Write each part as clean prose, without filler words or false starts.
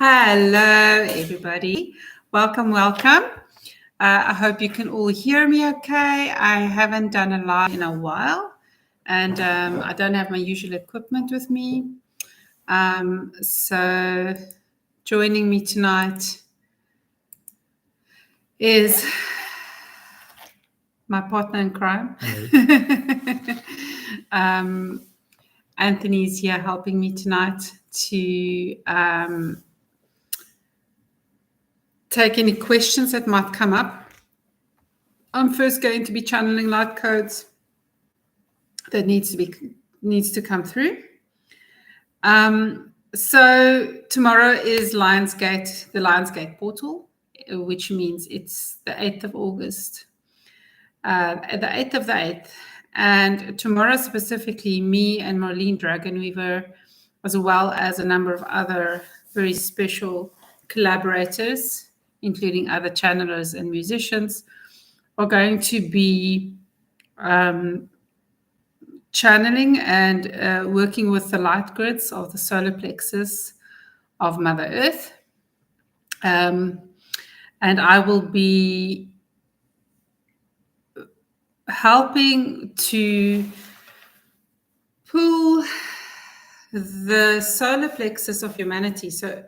Hello, everybody. Welcome. I hope you can all hear me okay. I haven't done a live in a while, and I don't have my usual equipment with me. So joining me tonight is my partner in crime. Anthony's here helping me tonight to take any questions that might come up. I'm first going to be channeling Lightcodes that needs to come through. So tomorrow is Lionsgate, the Lionsgate portal, which means it's the 8th of August, the 8th of the 8th. And tomorrow specifically, me and Marlene Dragonweaver, as well as a number of other very special collaborators, including other channelers and musicians, are going to be channeling and working with the light grids of the solar plexus of Mother Earth. And I will be helping to pull the solar plexus of humanity, so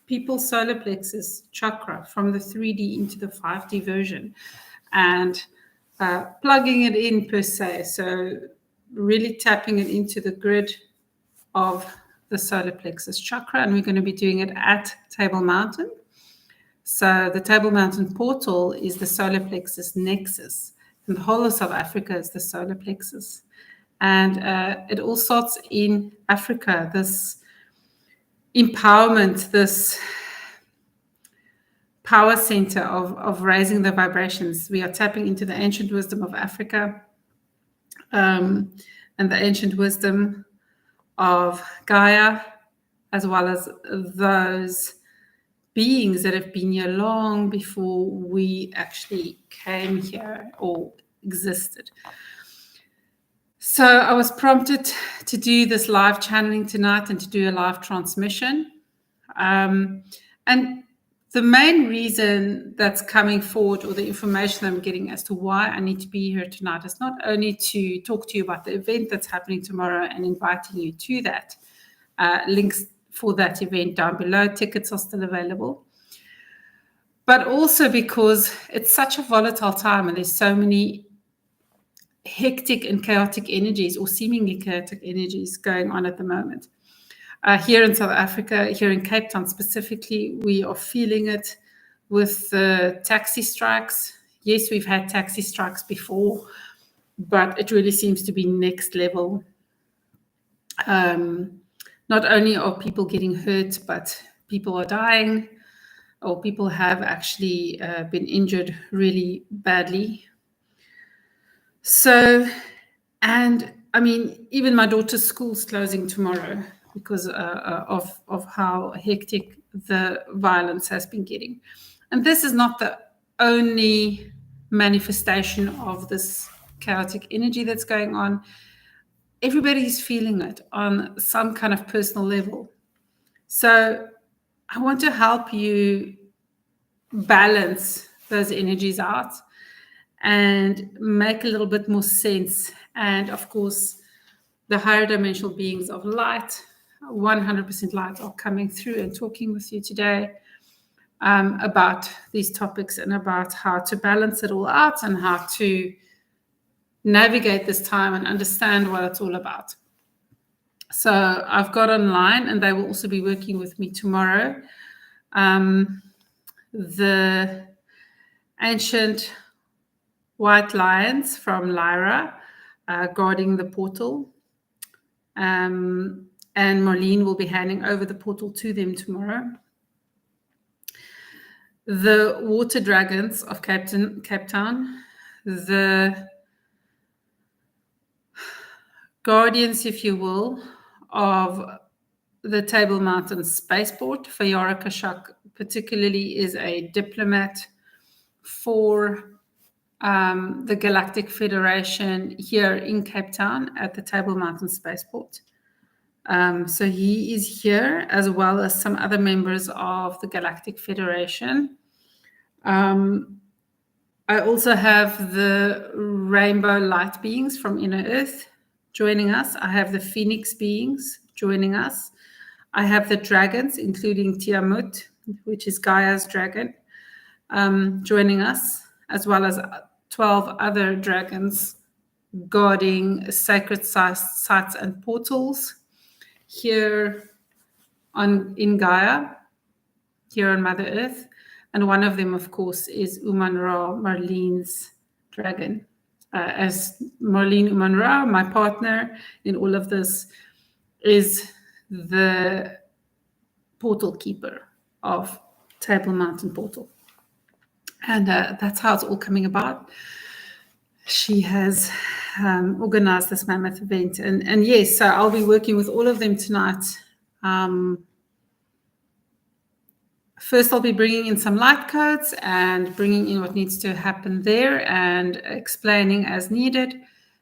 people's solar plexus chakra, from the 3D into the 5D version, and plugging it in per se. So really tapping it into the grid of the solar plexus chakra, and we're going to be doing it at Table Mountain. So the Table Mountain portal is the solar plexus nexus, and the whole of South Africa is the solar plexus. And it all starts in Africa, this empowerment, this power center of raising the vibrations. We are tapping into the ancient wisdom of Africa, and the ancient wisdom of Gaia, as well as those beings that have been here long before we actually came here or existed. So I was prompted to do this live channeling tonight and to do a live transmission. And the main reason that's coming forward, or the information I'm getting as to why I need to be here tonight, is not only to talk to you about the event that's happening tomorrow and inviting you to that. Links for that event down below. Tickets are still available. But also because it's such a volatile time and there's so many hectic and chaotic energies, or seemingly chaotic energies, going on at the moment. Here in South Africa, here in Cape Town specifically, we are feeling it with the taxi strikes. Yes, we've had taxi strikes before, but it really seems to be next level. Not only are people getting hurt, but people are dying, or people have actually been injured really badly. So, and I mean, even my daughter's school's closing tomorrow because of how hectic the violence has been getting. And this is not the only manifestation of this chaotic energy that's going on. Everybody's feeling it on some kind of personal level. So I want to help you balance those energies out and make a little bit more sense. And of course, the higher dimensional beings of light, 100% light, are coming through and talking with you today about these topics and about how to balance it all out and how to navigate this time and understand what it's all about. So I've got online, and they will also be working with me tomorrow, the ancient white lions from Lyra, guarding the portal. And Marlene will be handing over the portal to them tomorrow. The water dragons of Cape Town, the guardians, if you will, of the Table Mountain spaceport. Fayara Kashak particularly is a diplomat for the Galactic Federation here in Cape Town at the Table Mountain spaceport. So he is here, as well as some other members of the Galactic Federation. I also have the rainbow light beings from Inner Earth joining us. I have the phoenix beings joining us. I have the dragons, including Tiamut, which is Gaia's dragon, joining us, as well as 12 other dragons guarding sacred sites and portals here in Gaia, here on Mother Earth. And one of them, of course, is Uman Ra, Marlene's dragon. As Marlene Uman Ra, my partner in all of this, is the portal keeper of Table Mountain Portal. And that's how it's all coming about. She has organized this mammoth event. And yes, so I'll be working with all of them tonight. First, I'll be bringing in some light codes and bringing in what needs to happen there and explaining as needed.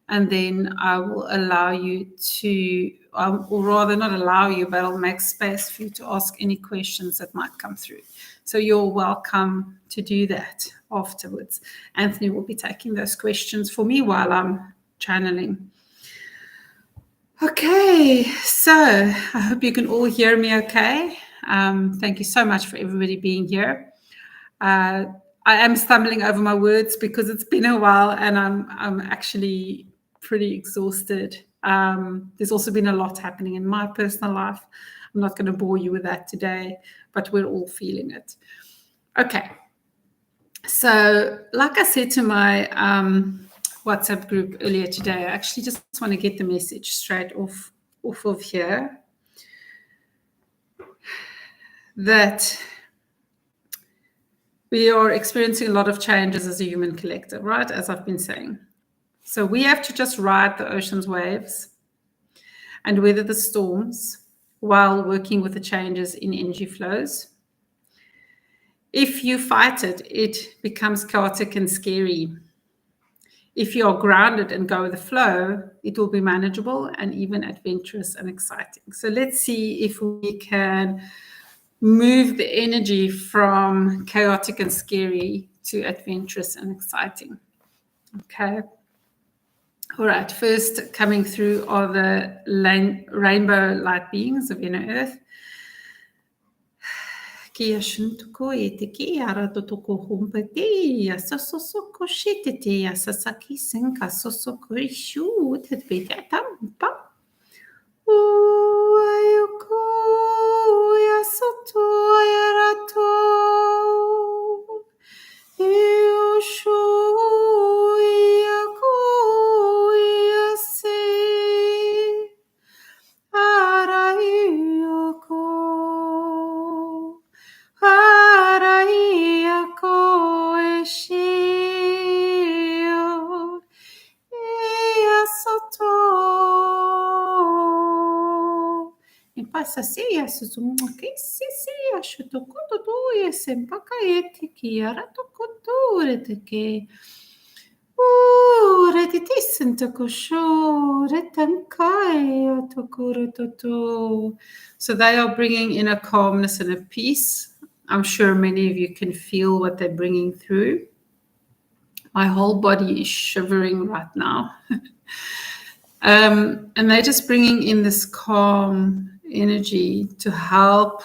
And then I will allow you to, or rather not allow you, but I'll make space for you to ask any questions that might come through. So you're welcome to do that afterwards. Anthony will be taking those questions for me while I'm channeling. Okay, so I hope you can all hear me okay. Thank you so much for everybody being here. I am stumbling over my words because it's been a while and I'm actually pretty exhausted. There's also been a lot happening in my personal life. I'm not going to bore you with that today, but we're all feeling it. Okay. So like I said to my WhatsApp group earlier today, I actually just want to get the message straight off of here that we are experiencing a lot of changes as a human collective, right? As I've been saying. So we have to just ride the ocean's waves and weather the storms while working with the changes in energy flows. If you fight it, it becomes chaotic and scary. If you are grounded and go with the flow, it will be manageable and even adventurous and exciting. So let's see if we can move the energy from chaotic and scary to adventurous and exciting. Okay. All right. First coming through are the rainbow light beings of Inner Earth. Kia shuntuko e te ki ara totoko humpati a sosoko shititi a sasaki senka sosoko ishu te pita tampa. Ayoko ya soto ya rato. Yosho yako ya se. Arayoko. Arayako eshio. Ya soto. Passa sia su che sia shuto koto to sempaka eti kiara to koto te ke retitisent ko sho retankai to kuroto. So they are bringing in a calmness and a peace. I'm sure many of you can feel what they're bringing through. My whole body is shivering right now. And they're just bringing in this calm energy to help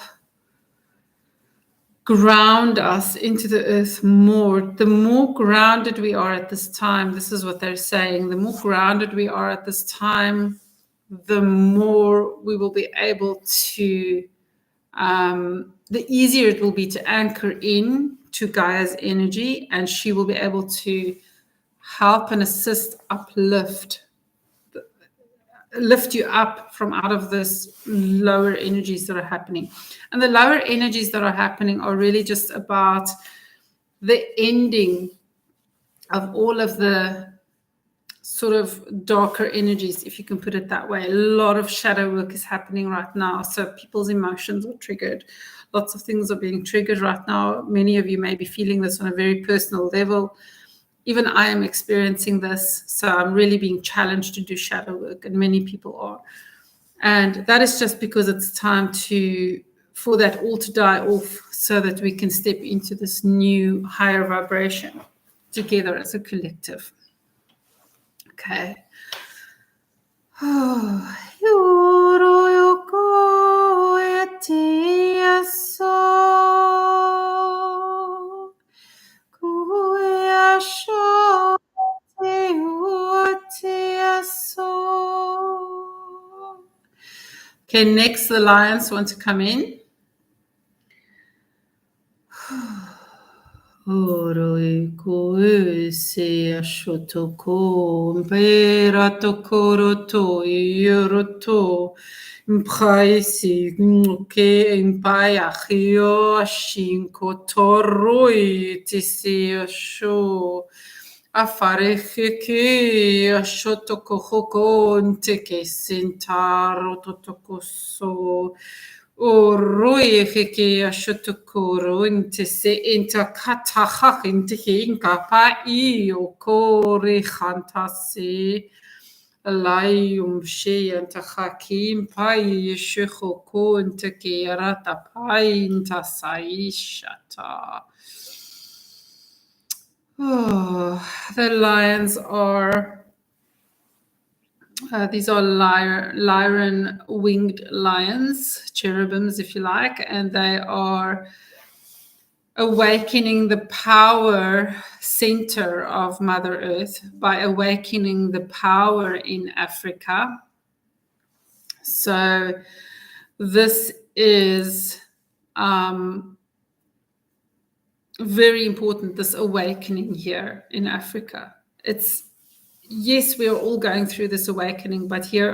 ground us into the earth more. The more grounded we are at this time, this is what they're saying, the more grounded we are at this time, the more we will be able to, the easier it will be to anchor in to Gaia's energy, and she will be able to help and assist, lift you up from out of this lower energies that are happening. And the lower energies that are happening are really just about the ending of all of the sort of darker energies, if you can put it that way. A lot of shadow work is happening right now. So people's emotions are triggered. Lots of things are being triggered right now. Many of you may be feeling this on a very personal level. Even I am experiencing this, so I'm really being challenged to do shadow work, and many people are. And that is just because it's time for that all to die off so that we can step into this new higher vibration together as a collective. Okay. Okay, next the lions want to come in. Oroi koe se ashotoko mperato koroto yoroto mpaisi nke impaya hio ashinko toroi tisi asho afare hiki ashotoko hoko nteke sentaro totoko so Oroi heke ashotokoro inte se inta kataha inte hinka pa o kore hantase alayum she anta hakim pa yesheho ko inte ke arata pa inta saishata. Oh, the lions are these are lyran winged lions, cherubims, if you like, and they are awakening the power center of Mother Earth by awakening the power in Africa. So this is very important, this awakening here in Africa. Yes, we are all going through this awakening, but here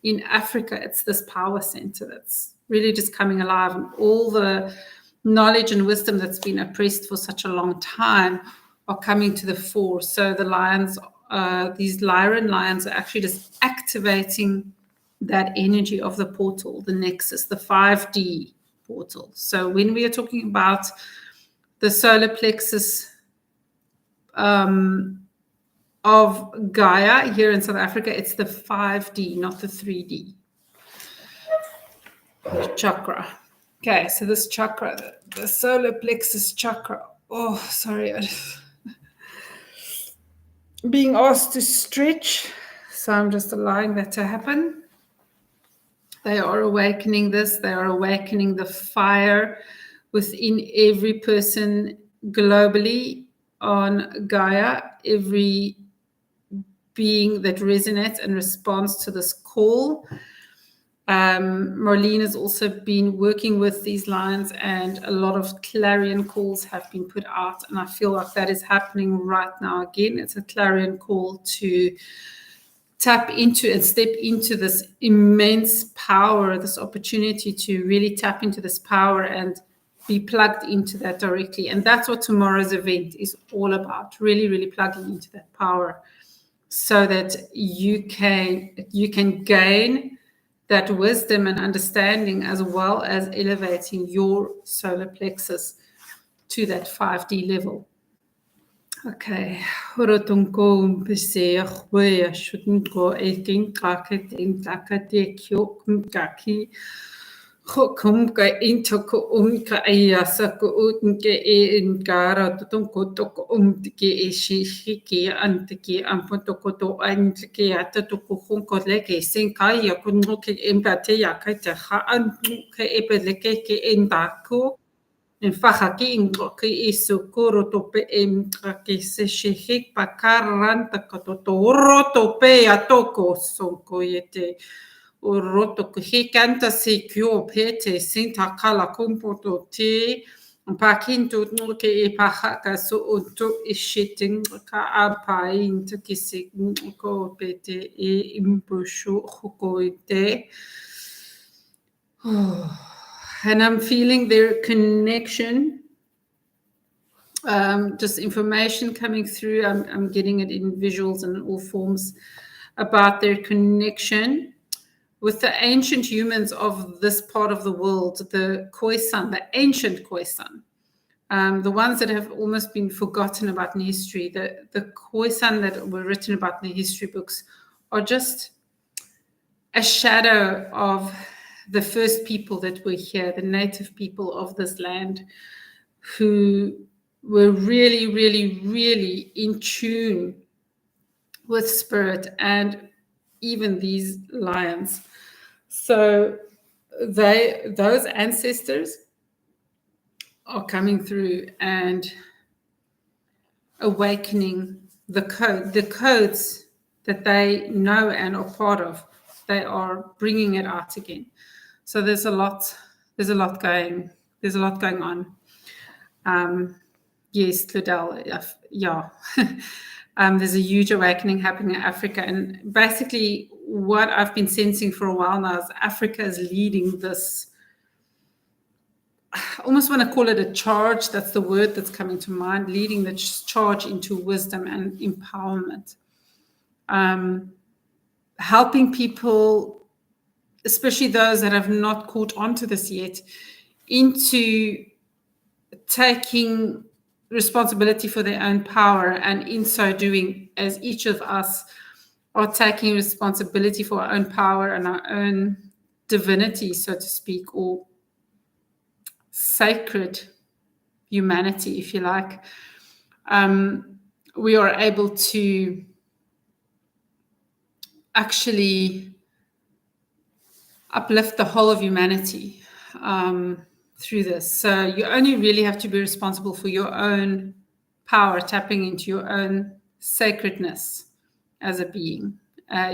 in Africa, it's this power center that's really just coming alive, and all the knowledge and wisdom that's been oppressed for such a long time are coming to the fore. So the lions, these lyran lions, are actually just activating that energy of the portal, the nexus, the 5D portal. So when we are talking about the solar plexus of Gaia here in South Africa, it's the 5D, not the 3D chakra. Okay, so this chakra, the solar plexus chakra. Oh, sorry. Being asked to stretch, so I'm just allowing that to happen. They are awakening this. They are awakening the fire within every person globally on Gaia, every being that resonates and responds to this call. Marlene has also been working with these lions, and a lot of clarion calls have been put out, and I feel like that is happening right now again. It's a clarion call to tap into and step into this immense power, this opportunity to really tap into this power and be plugged into that directly. And that's what tomorrow's event is all about, really, really plugging into that power so that you can gain that wisdom and understanding, as well as elevating your solar plexus to that 5D level. Okay. Hukum ka into ko ka ayasa ko ke ingara tutong ko to ko ke shi antiki ampoto ko to antiki ata to ko ko leke sin kaya ko no ke empate ya ka ta ha an ke epeleke ke endako en faja ki ingo ke isukuro to pe ke se shi pa karanta ko to roto pe atoko son ko yete o roto ko he canta se kyo pete sinta kala kompoto te pa kinto no ke e pa ka so to ishiting ka apa into ki se ko pete e impushu ko ite. And I'm feeling their connection, just information coming through. I'm getting it in visuals and all forms about their connection with the ancient humans of this part of the world, the Khoisan, the ancient Khoisan, the ones that have almost been forgotten about in history, the Khoisan that were written about in the history books are just a shadow of the first people that were here, the native people of this land, who were really, really, really in tune with spirit and even these lions. So those ancestors are coming through and awakening the codes that they know and are part of. They are bringing it out again. So there's a lot going on. Yes, Claudel, yeah. There's a huge awakening happening in Africa, and basically what I've been sensing for a while now is Africa is leading this. I almost want to call it a charge. That's the word that's coming to mind, leading the charge into wisdom and empowerment. Helping people, especially those that have not caught on to this yet, into taking responsibility for their own power, and in so doing, as each of us are taking responsibility for our own power and our own divinity, so to speak, or sacred humanity, if you like, we are able to actually uplift the whole of humanity through this. So you only really have to be responsible for your own power, tapping into your own sacredness as a being,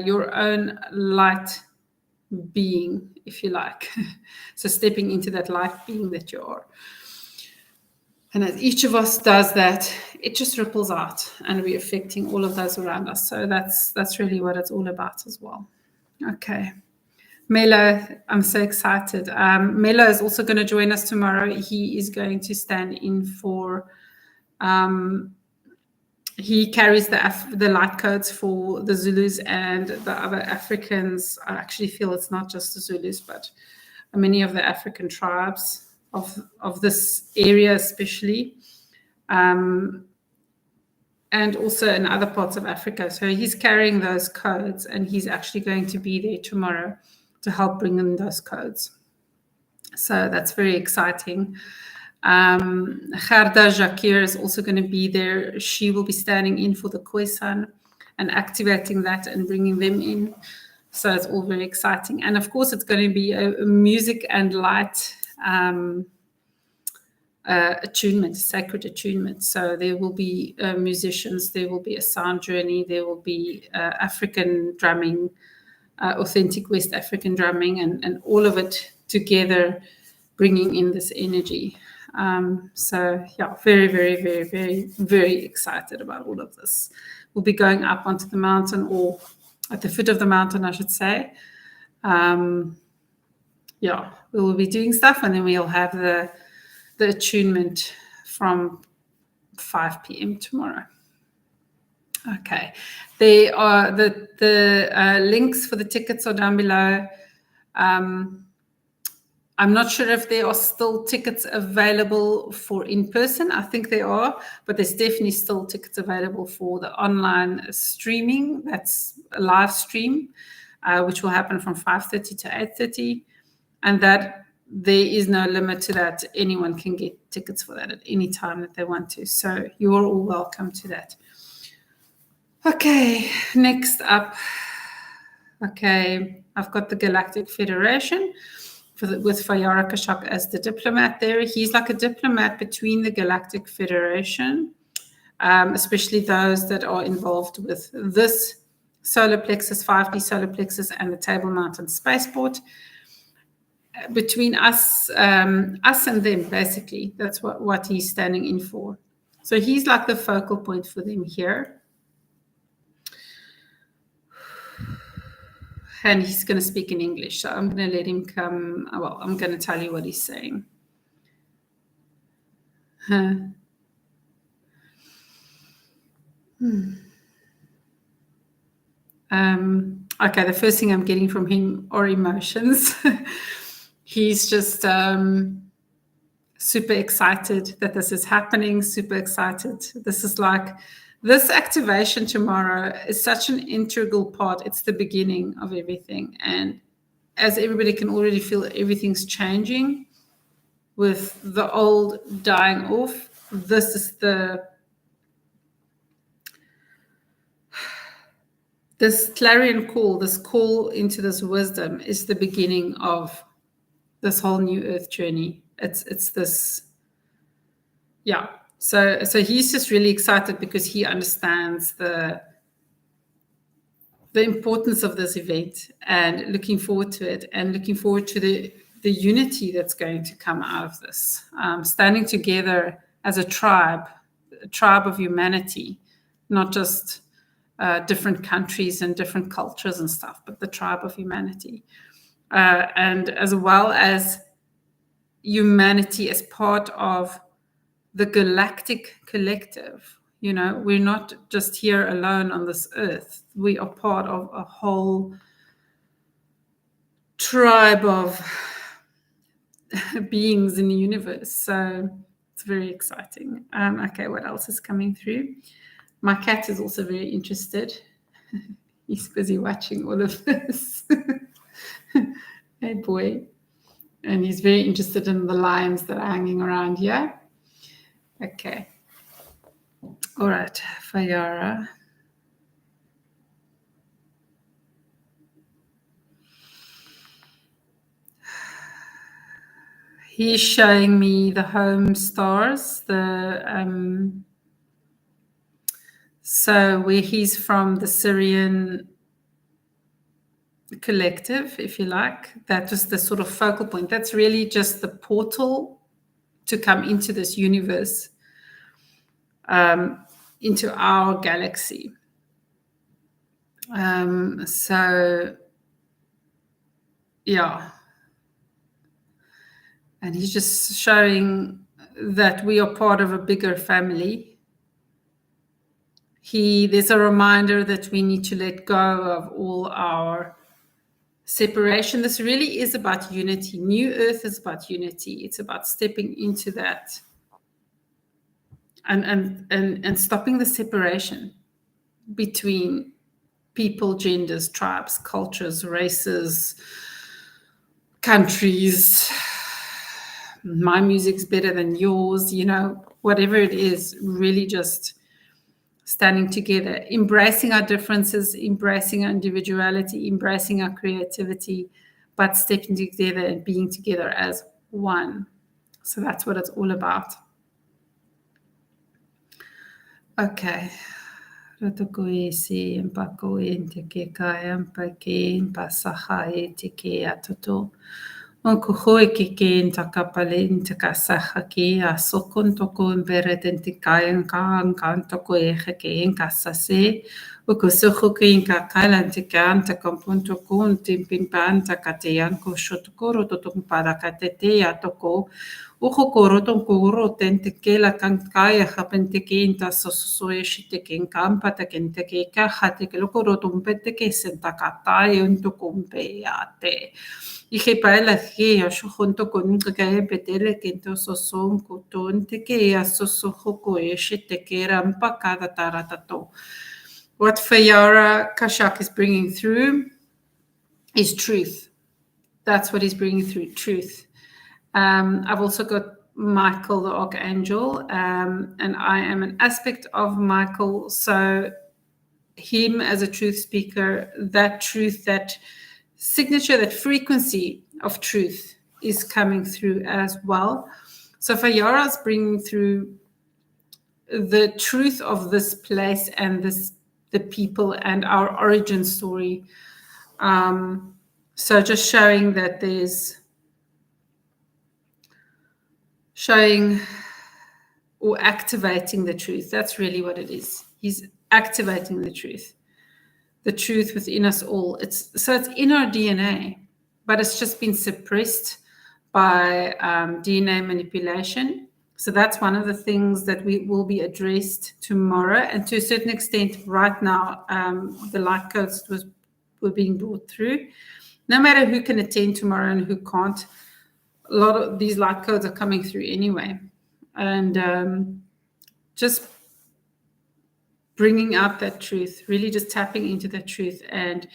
your own light being, if you like. So stepping into that light being that you are. And as each of us does that, it just ripples out, and we're affecting all of those around us. So that's really what it's all about as well. Okay. Melo, I'm so excited. Melo is also going to join us tomorrow. He is going to stand in for, he carries the light codes for the Zulus and the other Africans. I actually feel it's not just the Zulus, but many of the African tribes of this area especially, and also in other parts of Africa. So he's carrying those codes, and he's actually going to be there tomorrow to help bring in those codes. So that's very exciting. Gerda Jacquer is also going to be there. She will be standing in for the Khoisan and activating that and bringing them in. So it's all very exciting. And of course, it's going to be a music and light attunement, sacred attunement. So there will be musicians, there will be a sound journey, there will be African drumming, authentic West African drumming, and all of it together, bringing in this energy. So yeah, very, very, very, very, very excited about all of this. We'll be going up onto the mountain, or at the foot of the mountain, I should say. Yeah, we will be doing stuff, and then we'll have the attunement from 5 p.m. tomorrow. Okay, there are the links for the tickets are down below. I'm not sure if there are still tickets available for in person. I think there are, but there's definitely still tickets available for the online streaming. That's a live stream, which will happen from 5:30 to 8:30, and that there is no limit to that. Anyone can get tickets for that at any time that they want to. So you're all welcome to that. Okay, next up. Okay, I've got the Galactic Federation with Fayara Kashak as the diplomat there. He's like a diplomat between the Galactic Federation, especially those that are involved with this solar plexus, 5D solar plexus, and the Table Mountain Spaceport. Between us and them, basically. That's what he's standing in for. So he's like the focal point for them here. And he's going to speak in English. So I'm going to let him come. Well, I'm going to tell you what he's saying. Okay, the first thing I'm getting from him are emotions. He's just super excited that this is happening, super excited. This is like this activation tomorrow is such an integral part. It's the beginning of everything. And as everybody can already feel, everything's changing with the old dying off. This is this clarion call, this call into this wisdom is the beginning of this whole new earth journey. It's this, yeah. So he's just really excited because he understands the importance of this event and looking forward to it, and looking forward to the unity that's going to come out of this. Standing together as a tribe of humanity, not just different countries and different cultures and stuff, but the tribe of humanity. And as well as humanity as part of the galactic collective. You know, we're not just here alone on this earth. We are part of a whole tribe of beings in the universe. So it's very exciting. Okay, what else is coming through? My cat is also very interested. He's busy watching all of this. Hey, boy. And he's very interested in the lions that are hanging around here. Okay. All right, Fayara. He's showing me the home stars, so where he's from, the Syrian collective, if you like. That was the sort of focal point. That's really just the portal to come into this universe, into our galaxy. So, yeah. And he's just showing that we are part of a bigger family. There's a reminder that we need to let go of all our separation. This really is about unity. New Earth is about unity. It's about stepping into that and stopping the separation between people, genders, tribes, cultures, races, countries. My music's better than yours, you know, whatever it is, really just standing together, embracing our differences, embracing our individuality, embracing our creativity, but stepping together and being together as one. So that's what it's all about. Okay. Ratoko e si empako e te ke kai ampa ke pasaha e te ke atoto. O ko hoe ke ke ntakapale ntakasa ki a sokon toko mbere te kai nka toko e ke nkasase. O ko soko ke nka kaila te kanta kompunto ko te pimpanta kate yanko shotokoro to para kate te atoko. Uho koroton koro tente ke la kankaya hapente ke inta sosoe shite ke kampa te kente ke ka hate ke lokoroton pete ke senta katai unto kumpe ate. Ike paela ke a junto con ka petele ke to soson ko tonte ke a sosoho ko e shite ke rampa kada taratato. What Fayara Kashak is bringing through is truth. That's what he's bringing through, truth. I've also got Michael, the Archangel, and I am an aspect of Michael. So him as a truth speaker, that truth, that signature, that frequency of truth is coming through as well. So Fayara is bringing through the truth of this place and the people and our origin story. So just showing that showing or activating the truth. That's really what it is. He's activating the truth within us all. It's in our DNA, but it's just been suppressed by DNA manipulation. So that's one of the things that we will be addressed tomorrow. And to a certain extent, right now, the Lightcodes were being brought through. No matter who can attend tomorrow and who can't, a lot of these Lightcodes are coming through anyway. And just bringing out that truth, really just tapping into that truth and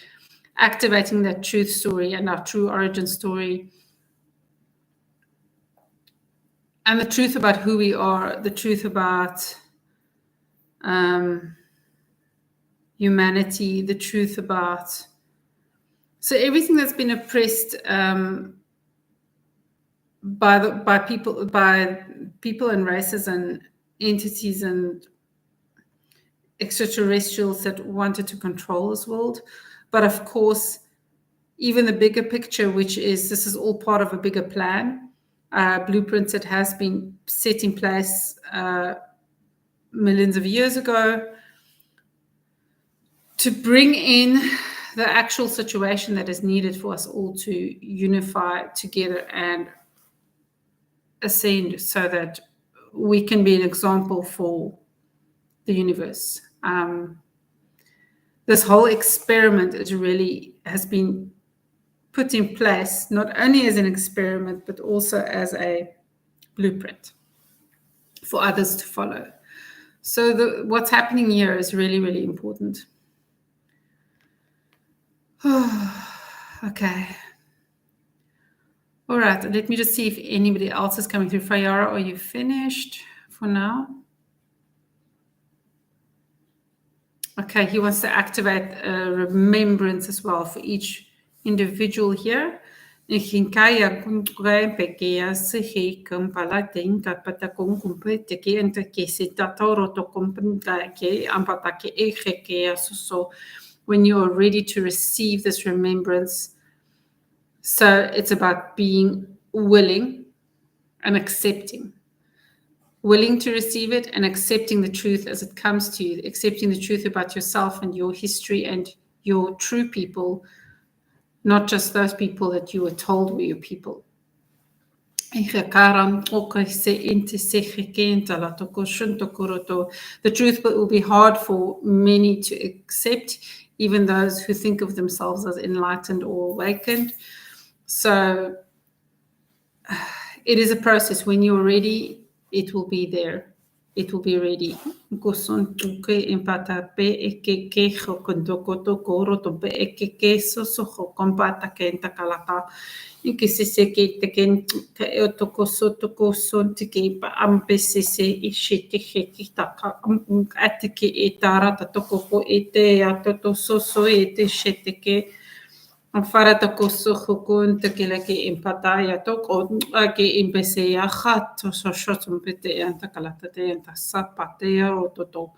activating that truth story and our true origin story. And the truth about who we are, the truth about humanity, the truth about, so everything that's been oppressed by people and races and entities and extraterrestrials that wanted to control this world. But of course, even the bigger picture, which is this is all part of a bigger plan, blueprints that has been set in place millions of years ago to bring in the actual situation that is needed for us all to unify together and ascend so that we can be an example for the universe. This whole experiment has been put in place not only as an experiment but also as a blueprint for others to follow. So what's happening here is really, really important. Okay. All right, let me just see if anybody else is coming through. Fayara, are you finished for now? Okay, he wants to activate a remembrance as well for each individual here. When you are ready to receive this remembrance, so it's about being willing and accepting. Willing to receive it and accepting the truth as it comes to you, accepting the truth about yourself and your history and your true people, not just those people that you were told were your people. The truth will be hard for many to accept, even those who think of themselves as enlightened or awakened. So it is a process. When you're ready, it will be there. It will be ready. Fara toko sokun te kila ki impataya toko ki impese ya hat so shotum pete anta kalata te anta sapate ya rototo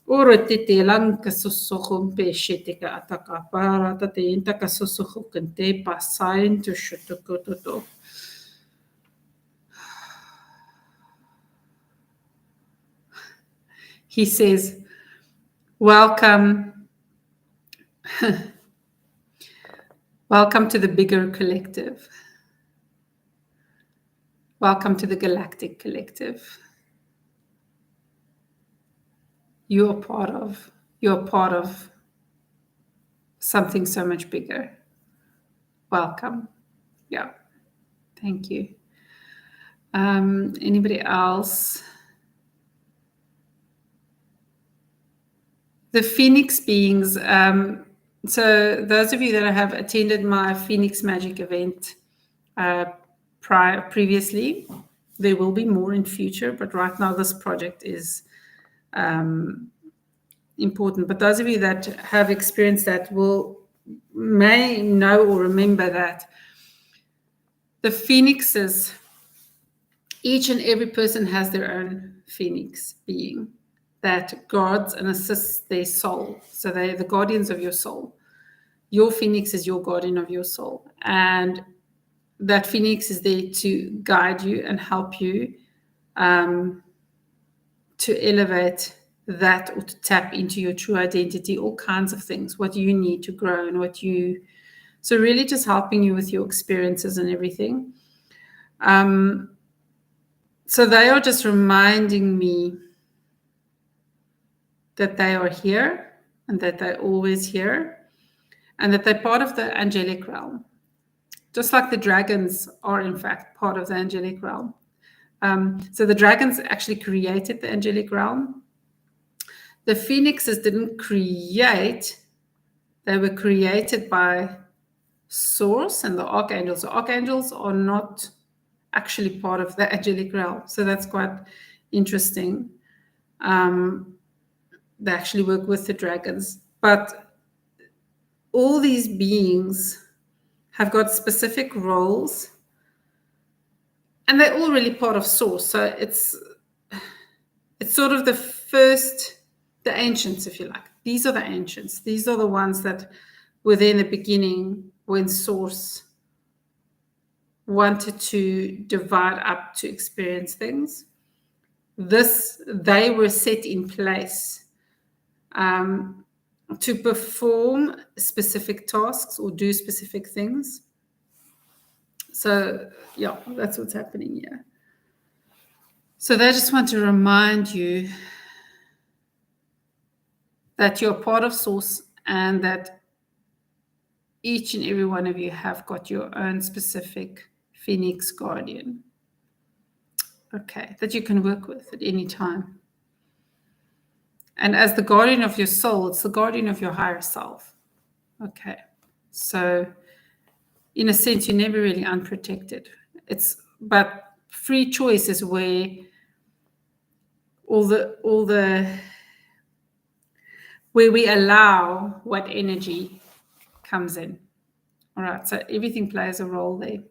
oro te te lanka sosokun pe shete ka ataka para te anta ka sosokun te pasain to shotoko toto. He says, welcome. Welcome to the bigger collective. Welcome to the galactic collective. You're part of something so much bigger. Welcome. Yeah. Thank you. Anybody else? The Phoenix beings. So those of you that have attended my Phoenix Magic event previously, there will be more in future, but right now this project is important. But those of you that have experienced that may know or remember that the phoenixes, each and every person has their own phoenix being that guards and assists their soul. So they're the guardians of your soul. Your phoenix is your guardian of your soul. And that phoenix is there to guide you and help you to elevate that or to tap into your true identity, all kinds of things, what you need to grow and so really just helping you with your experiences and everything. So they are just reminding me that they are here and that they're always here and that they're part of the angelic realm. Just like the dragons are, in fact, part of the angelic realm. So the dragons actually created the angelic realm. the phoenixes didn't create, they were created by Source and the archangels. The archangels are not actually part of the angelic realm. So that's quite interesting. They actually work with the dragons. But all these beings have got specific roles, and they're all really part of Source. So it's sort of the ancients, if you like. These are the ancients. These are the ones that were there in the beginning when Source wanted to divide up to experience things. They were set in place to perform specific tasks or do specific things. So, yeah, that's what's happening here. So they just want to remind you that you're part of Source and that each and every one of you have got your own specific Phoenix guardian. Okay, that you can work with at any time. And as the guardian of your soul, it's the guardian of your higher self. Okay, so in a sense, you're never really unprotected. But free choice is where where we allow what energy comes in. All right, so everything plays a role there.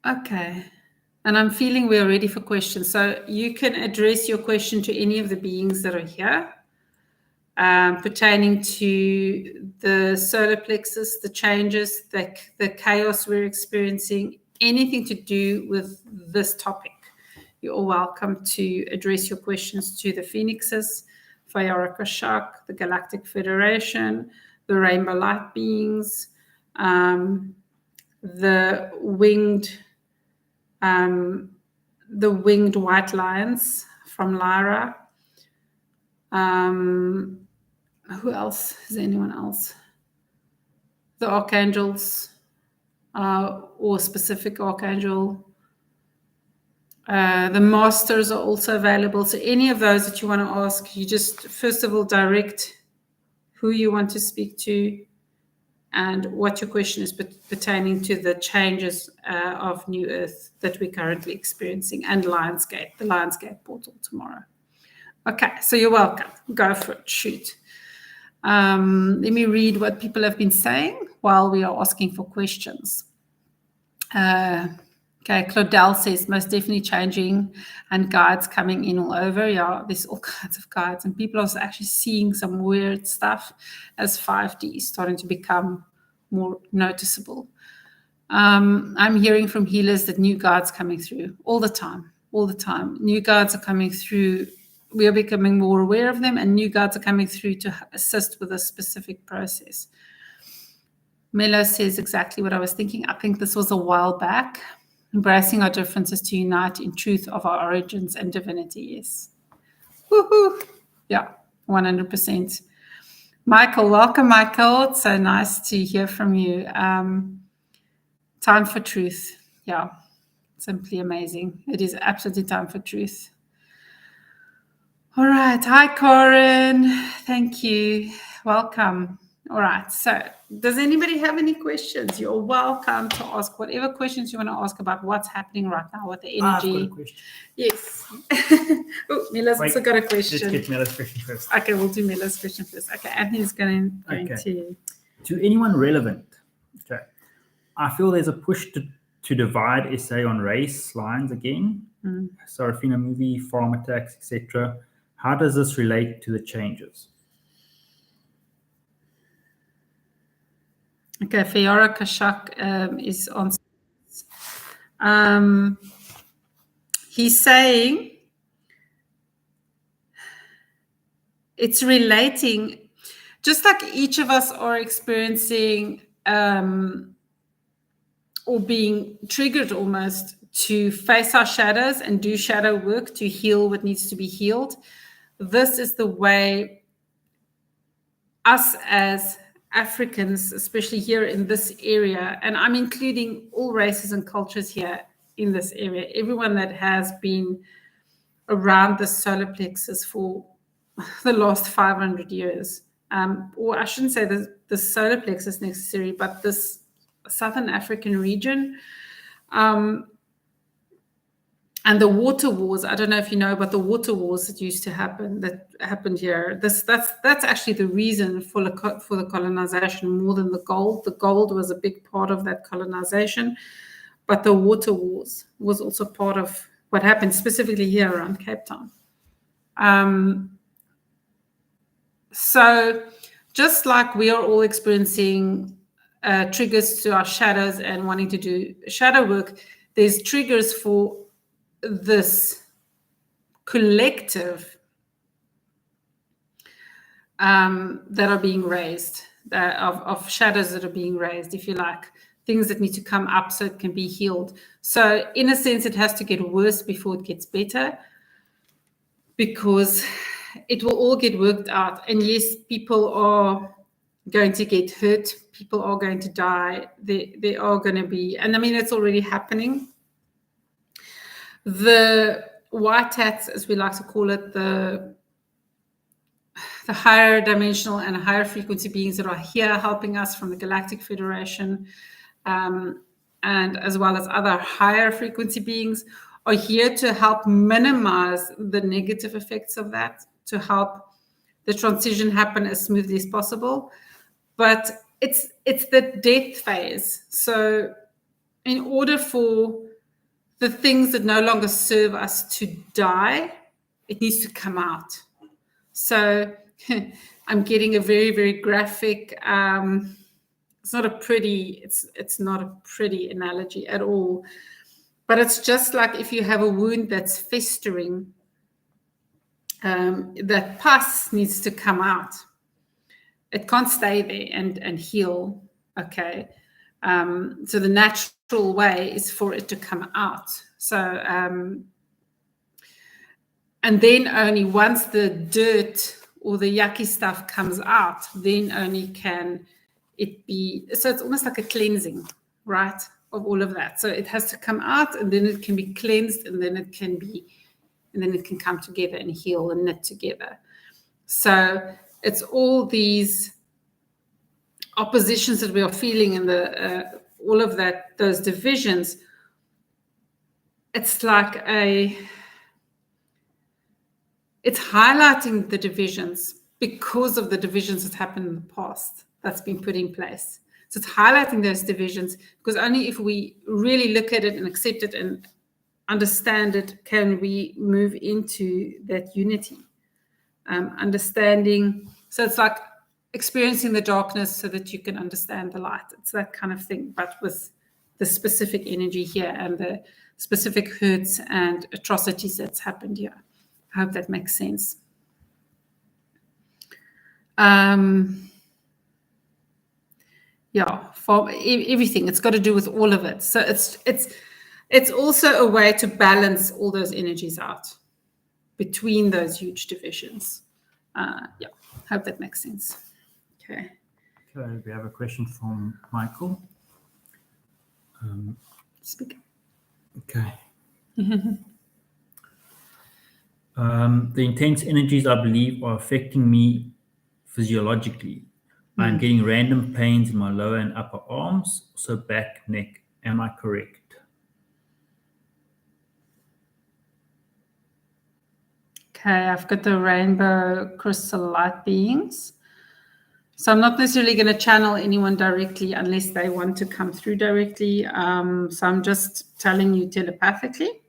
Okay, and I'm feeling we are ready for questions. So you can address your question to any of the beings that are here, pertaining to the solar plexus, the changes, the chaos we're experiencing, anything to do with this topic. You're all welcome to address your questions to the Phoenixes, Fayara Kashak, the Galactic Federation, the Rainbow Light Beings, the winged white lions from Lyra. Who else? Is there anyone else? The archangels, or specific archangel. The masters are also available. So any of those that you want to ask, you just first of all direct who you want to speak to and what your question is pertaining to the changes of New Earth that we're currently experiencing, and Lionsgate, the Lionsgate portal tomorrow. Okay, so you're welcome. Go for it. Shoot. Let me read what people have been saying while we are asking for questions. Okay, Claudel says, most definitely changing and guides coming in all over. Yeah, there's all kinds of guides, and people are actually seeing some weird stuff as 5D is starting to become more noticeable. I'm hearing from healers that new guides coming through all the time. New guides are coming through. We are becoming more aware of them, and new guides are coming through to assist with a specific process. Melo says exactly what I was thinking. I think this was a while back. Embracing our differences to unite in truth of our origins and divinity. Yes. Woohoo. Yeah, 100%. Michael, welcome, Michael. It's so nice to hear from you. Time for truth. Yeah, simply amazing. It is absolutely time for truth. All right. Hi, Corin. Thank you. Welcome. All right. So does anybody have any questions? You're welcome to ask whatever questions you want to ask about what's happening right now with the energy. I've got a question. Yes. Oh, Mila's also got a question. Let's get Mila's question first. Okay, we'll do Mila's question first. Okay, Anthony's going to... To anyone relevant, okay, I feel there's a push to divide SA on race lines again. Sarafina movie, farm attacks, etc. How does this relate to the changes? Okay, Fayara Kashak is on. He's saying it's relating, just like each of us are experiencing or being triggered almost to face our shadows and do shadow work to heal what needs to be healed. This is the way us as Africans, especially here in this area, and I'm including all races and cultures here in this area, everyone that has been around the solar plexus for the last 500 years. Or I shouldn't say the solar plexus necessarily, but this Southern African region. And the water wars, I don't know if you know about the water wars that used to happen, that happened here. That's actually the reason for the colonization more than the gold. The gold was a big part of that colonization, but the water wars was also part of what happened specifically here around Cape Town. So just like we are all experiencing triggers to our shadows and wanting to do shadow work, there's triggers for this collective that are being raised, of shadows that are being raised, if you like, things that need to come up so it can be healed. So in a sense, it has to get worse before it gets better, because it will all get worked out. And yes, people are going to get hurt. People are going to die. They are going to be, and I mean, it's already happening. The white hats, as we like to call it, the higher dimensional and higher frequency beings that are here helping us from the Galactic Federation, and as well as other higher frequency beings, are here to help minimize the negative effects of that, to help the transition happen as smoothly as possible. But it's the death phase. So in order for the things that no longer serve us to die, it needs to come out. So I'm getting a very, very graphic, it's not a pretty analogy at all, but it's just like if you have a wound that's festering, that pus needs to come out. It can't stay there and heal, okay? So the natural way is for it to come out. So, and then only once the dirt or the yucky stuff comes out, then only can it be, so it's almost like a cleansing, right, of all of that. So it has to come out, and then it can be cleansed, and then it can come together and heal and knit together. So it's all these oppositions that we are feeling in the all of that, those divisions. It's like it's highlighting the divisions because of the divisions that happened in the past that's been put in place. So it's highlighting those divisions, because only if we really look at it and accept it and understand it can we move into that unity, understanding. So it's like experiencing the darkness so that you can understand the light. It's that kind of thing, but with the specific energy here and the specific hurts and atrocities that's happened here. I hope that makes sense. Yeah, for everything, it's got to do with all of it. So it's also a way to balance all those energies out between those huge divisions. Yeah, hope that makes sense. Okay. Okay, we have a question from Michael. Speak. Okay. The intense energies, I believe, are affecting me physiologically. I'm getting random pains in my lower and upper arms, so back, neck. Am I correct? Okay, I've got the rainbow crystal light beings. So I'm not necessarily going to channel anyone directly unless they want to come through directly. So I'm just telling you telepathically.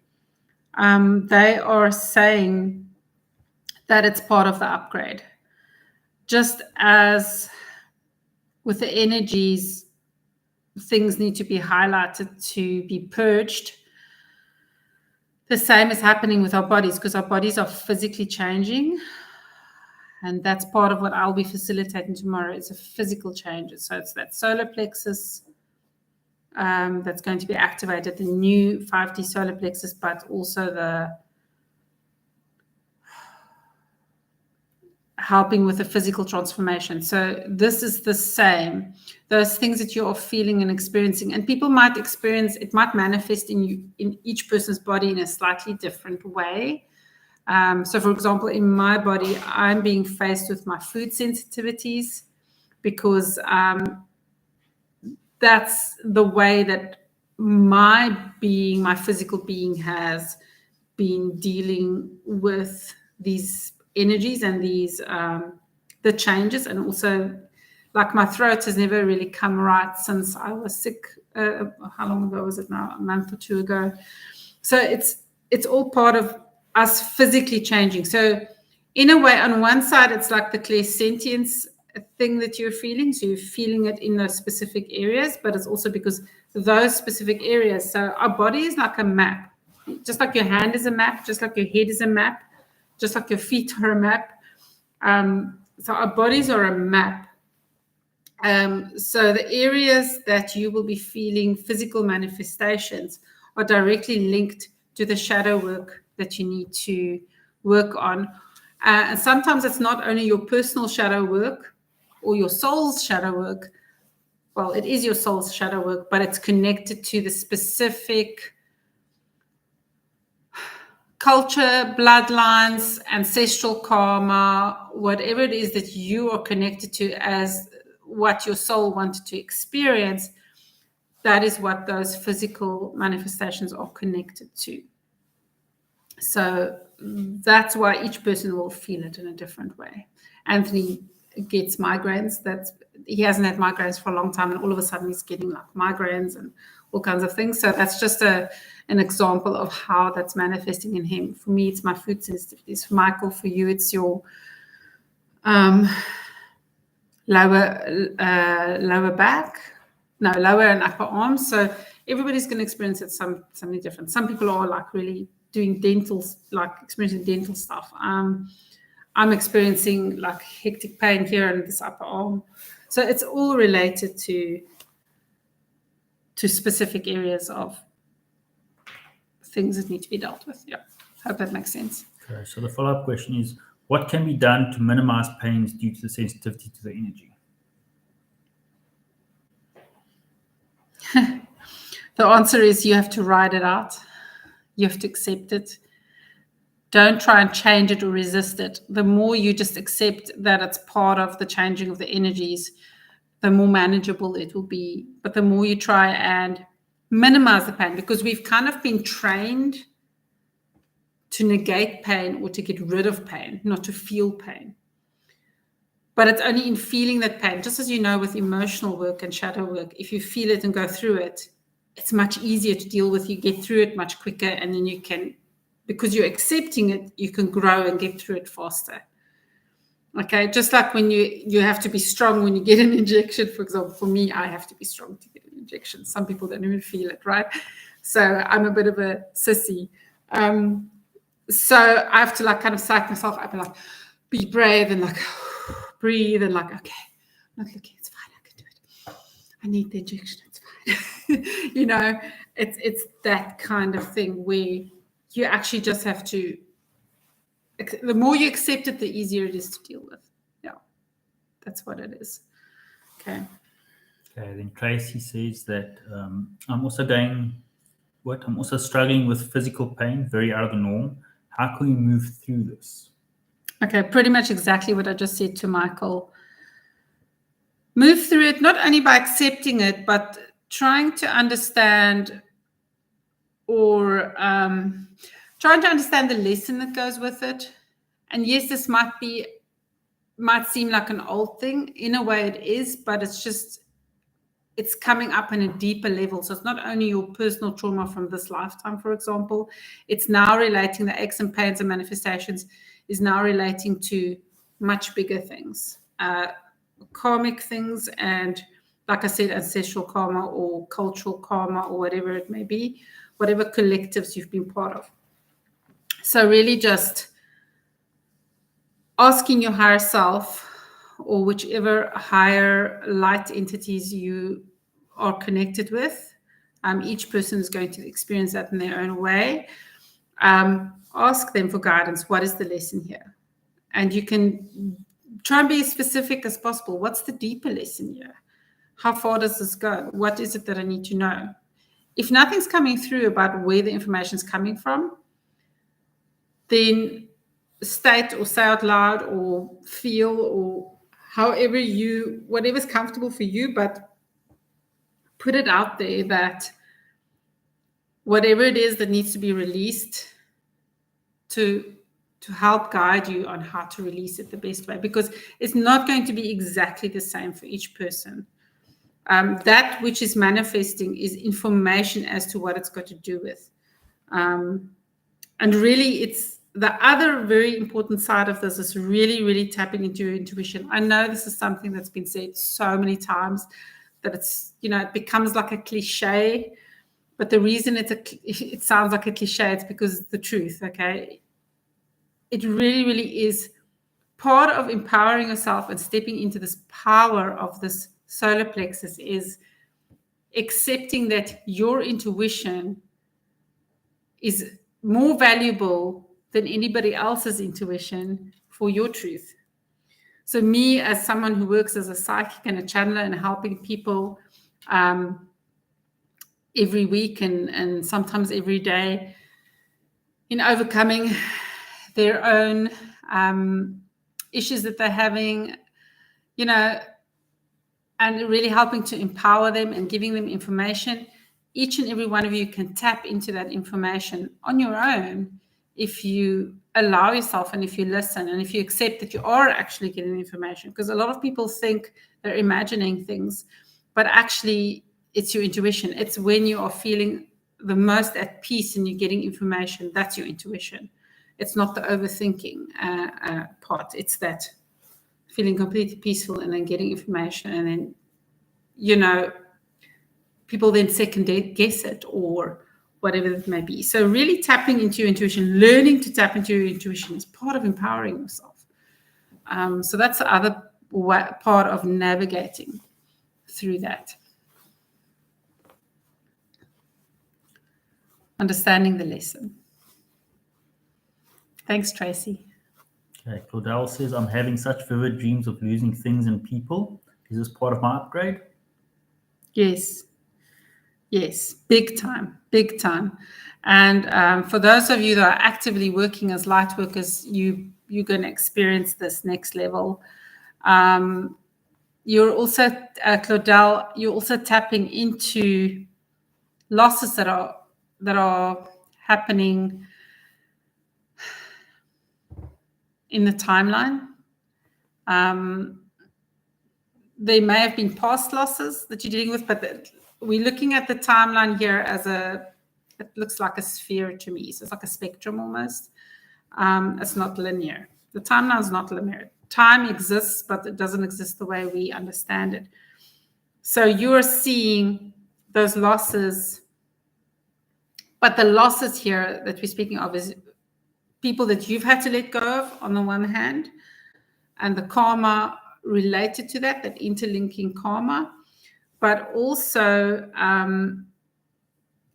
They are saying that it's part of the upgrade. Just as with the energies, things need to be highlighted to be purged. The same is happening with our bodies, because our bodies are physically changing. And that's part of what I'll be facilitating tomorrow. It's a physical change. So it's that solar plexus that's going to be activated, the new 5D solar plexus, but also the helping with the physical transformation. So this is the same. Those things that you are feeling and experiencing, and people might experience, it might manifest in each person's body in a slightly different way. So, for example, in my body, I'm being faced with my food sensitivities because that's the way that my physical being has been dealing with these energies and these the changes, and also like my throat has never really come right since I was sick. How long ago was it now? A month or two ago. So it's all part of us physically changing. So in a way, on one side, it's like the clairsentience thing that you're feeling. So you're feeling it in those specific areas, but it's also because those specific areas. So our body is like a map. Just like your hand is a map, just like your head is a map, just like your feet are a map. So our bodies are a map. So the areas that you will be feeling physical manifestations are directly linked to the shadow work that you need to work on. And sometimes it's not only your personal shadow work or your soul's shadow work. Well, it is your soul's shadow work, but it's connected to the specific culture, bloodlines, ancestral karma, whatever it is that you are connected to as what your soul wanted to experience. That is what those physical manifestations are connected to. So that's why each person will feel it in a different way. Anthony gets migraines. He hasn't had migraines for a long time, and all of a sudden he's getting like migraines and all kinds of things. So that's just an example of how that's manifesting in him. For me, it's my food sensitivities. For Michael, for you, it's your lower back. No, lower and upper arms. So everybody's going to experience it something different. Some people are like really doing experiencing dental stuff. I'm experiencing like hectic pain here in this upper arm. So it's all related to specific areas of things that need to be dealt with. Yeah, hope that makes sense. Okay, so the follow-up question is, what can be done to minimize pains due to the sensitivity to the energy? The answer is you have to ride it out. You have to accept it. Don't try and change it or resist it. The more you just accept that it's part of the changing of the energies, the more manageable it will be. But the more you try and minimize the pain, because we've kind of been trained to negate pain or to get rid of pain, not to feel pain. But it's only in feeling that pain, just as you know with emotional work and shadow work, if you feel it and go through it, it's much easier to deal with. You get through it much quicker, and then you can, because you're accepting it, you can grow and get through it faster. Okay, just like when you have to be strong when you get an injection, for example. For me, I have to be strong to get an injection. Some people don't even feel it, right? So I'm a bit of a sissy. So I have to like kind of psych myself up and like be brave and like breathe and like, okay, I'm not looking, it's fine, I can do it. I need the injection, it's fine. You know, it's that kind of thing where you actually just have to, the more you accept it, the easier it is to deal with. Yeah, that's what it is. Okay. Okay, then Tracy says that I'm also struggling with physical pain, very out of the norm. How can we move through this? Okay, pretty much exactly what I just said to Michael. Move through it, not only by accepting it, but trying to understand or trying to understand the lesson that goes with it. And yes, this might seem like an old thing. In a way it is, but it's coming up in a deeper level. So it's not only your personal trauma from this lifetime, for example, it's now relating the aches and pains and manifestations is now relating to much bigger things, karmic things, and like I said, ancestral karma or cultural karma or whatever it may be, whatever collectives you've been part of. So really just asking your higher self or whichever higher light entities you are connected with. Each person is going to experience that in their own way. Ask them for guidance. What is the lesson here? And you can try and be as specific as possible. What's the deeper lesson here? How far does this go? What is it that I need to know? If nothing's coming through about where the information is coming from, then state or say out loud or feel, or however whatever's comfortable for you, but put it out there that whatever it is that needs to be released, to help guide you on how to release it the best way, because it's not going to be exactly the same for each person. That which is manifesting is information as to what it's got to do with. And really, it's the other very important side of this is really, really tapping into your intuition. I know this is something that's been said so many times that it's, it becomes like a cliche, but the reason it sounds like a cliche, it's because it's the truth, okay? It really, really is part of empowering yourself and stepping into this power of this solar plexus, is accepting that your intuition is more valuable than anybody else's intuition for your truth. So me, as someone who works as a psychic and a channeler and helping people every week and sometimes every day in overcoming their own issues that they're having, and really helping to empower them and giving them information. Each and every one of you can tap into that information on your own if you allow yourself, and if you listen, and if you accept that you are actually getting information. Because a lot of people think they're imagining things, but actually it's your intuition. It's when you are feeling the most at peace and you're getting information, that's your intuition. It's not the overthinking part. It's that feeling completely peaceful and then getting information, and then, people then second guess it or whatever it may be. So really tapping into your intuition, learning to tap into your intuition is part of empowering yourself. So that's the other part of navigating through that. Understanding the lesson. Thanks, Tracy. Okay, Claudel says, I'm having such vivid dreams of losing things and people. Is this part of my upgrade? Yes, big time. And for those of you that are actively working as light workers, you're going to experience this next level. You're also, Claudel, you're also tapping into losses that are happening in the timeline. There may have been past losses that you're dealing with, but we're looking at the timeline here as it looks like a sphere to me. So it's like a spectrum almost. It's not linear. The timeline is not linear. Time exists, but it doesn't exist the way we understand it. So you're seeing those losses, but the losses here that we're speaking of is people that you've had to let go of on the one hand, and the karma related to that interlinking karma, but also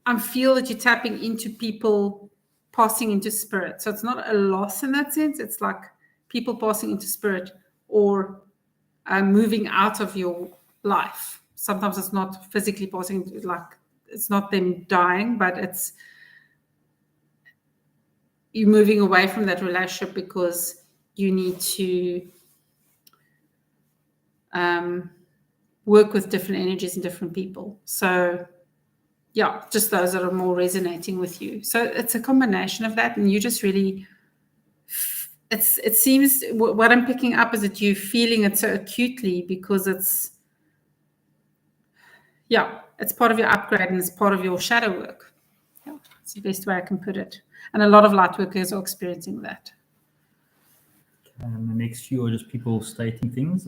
I feel that you're tapping into people passing into spirit. So it's not a loss in that sense. It's like people passing into spirit or moving out of your life. Sometimes it's not physically passing, like it's not them dying, but it's you moving away from that relationship because you need to work with different energies and different people. So yeah, just those that are more resonating with you. So it's a combination of that, and you just really, it seems what I'm picking up is that you're feeling it so acutely because it's part of your upgrade and it's part of your shadow work. Yeah, it's the best way I can put it. And a lot of light workers are experiencing that. And the next few are just people stating things.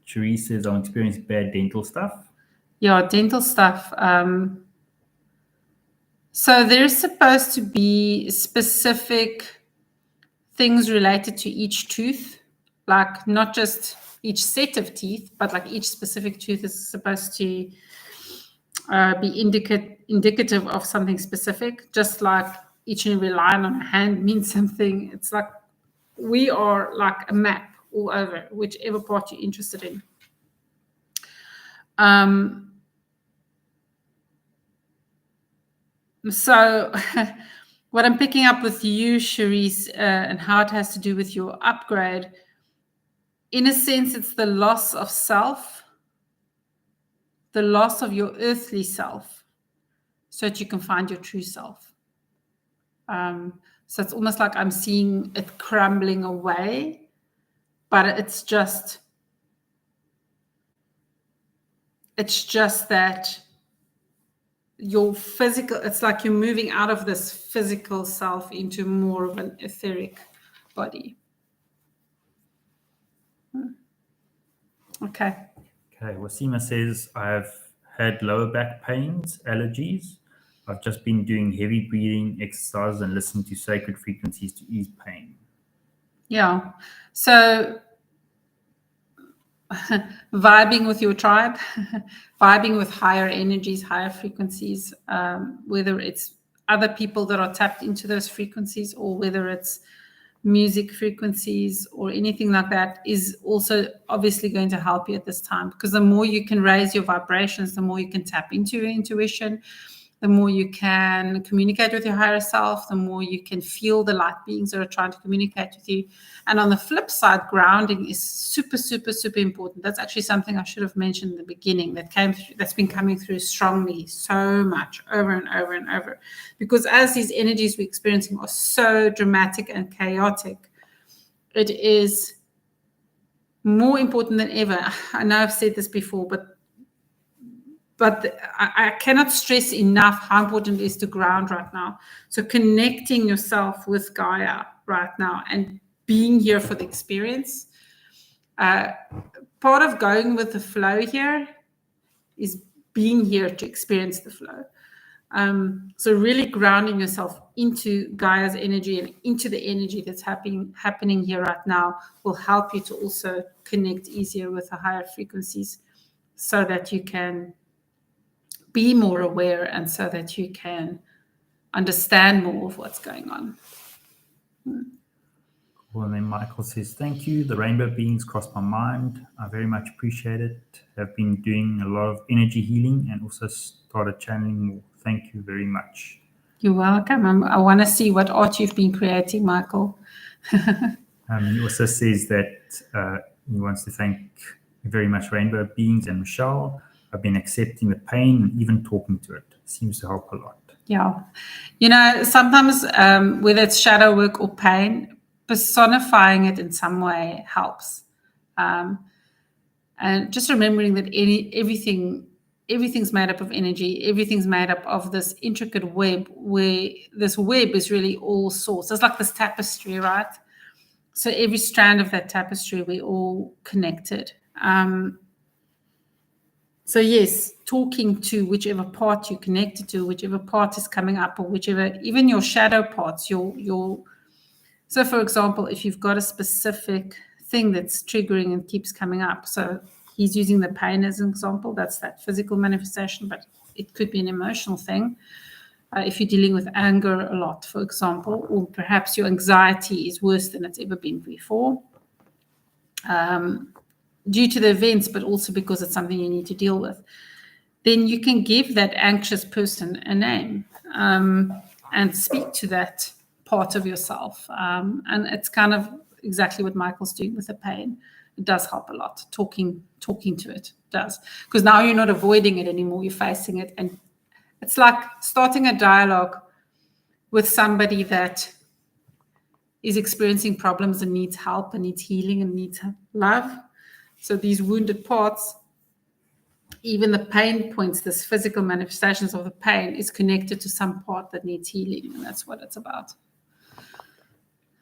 Cherie says, I'm experiencing bad dental stuff. Yeah, dental stuff. So there's supposed to be specific things related to each tooth, like not just each set of teeth, but like each specific tooth is supposed to be indicative of something specific, just like each and every line on a hand means something. It's like we are like a map all over, whichever part you're interested in. So what I'm picking up with you, Cherise, and how it has to do with your upgrade, in a sense, it's the loss of self, the loss of your earthly self, so that you can find your true self. So it's almost like I'm seeing it crumbling away, but it's just that your physical, it's like you're moving out of this physical self into more of an etheric body. Okay. Okay, Wasima says, I've had lower back pains, allergies. I've just been doing heavy breathing exercises and listening to sacred frequencies to ease pain. Yeah. So vibing with your tribe, vibing with higher energies, higher frequencies, whether it's other people that are tapped into those frequencies or whether it's music frequencies or anything like that, is also obviously going to help you at this time, because the more you can raise your vibrations, the more you can tap into your intuition, the more you can communicate with your higher self, the more you can feel the light beings that are trying to communicate with you. And on the flip side, grounding is super, super, super important. That's actually something I should have mentioned in the beginning that's been coming through strongly so much over and over and over. Because as these energies we're experiencing are so dramatic and chaotic, it is more important than ever. I know I've said this before, but I cannot stress enough how important it is to ground right now. So connecting yourself with Gaia right now and being here for the experience. Part of going with the flow here is being here to experience the flow. So really grounding yourself into Gaia's energy and into the energy that's happening here right now will help you to also connect easier with the higher frequencies, so that you can be more aware and so that you can understand more of what's going on. Well, and then Michael says, thank you. The rainbow beings crossed my mind. I very much appreciate it. I've been doing a lot of energy healing and also started channeling more. Thank you very much. You're welcome. I want to see what art you've been creating, Michael. He also says that he wants to thank very much rainbow beings and Michelle. I've been accepting the pain and even talking to it. Seems to help a lot. Yeah. Sometimes whether it's shadow work or pain, personifying it in some way helps. And just remembering that everything's made up of energy. Everything's made up of this intricate web, where this web is really all source. It's like this tapestry, right? So every strand of that tapestry, we're all connected. So yes, talking to whichever part you're connected to, whichever part is coming up, or whichever, even your shadow parts, so for example, if you've got a specific thing that's triggering and keeps coming up, so he's using the pain as an example, that's that physical manifestation, but it could be an emotional thing. If you're dealing with anger a lot, for example, or perhaps your anxiety is worse than it's ever been before, due to the events, but also because it's something you need to deal with, then you can give that anxious person a name and speak to that part of yourself. And it's kind of exactly what Michael's doing with the pain. It does help a lot. Talking to it does. Because now you're not avoiding it anymore, you're facing it. And it's like starting a dialogue with somebody that is experiencing problems and needs help and needs healing and needs love. So these wounded parts, even the pain points, this physical manifestations of the pain, is connected to some part that needs healing, and that's what it's about.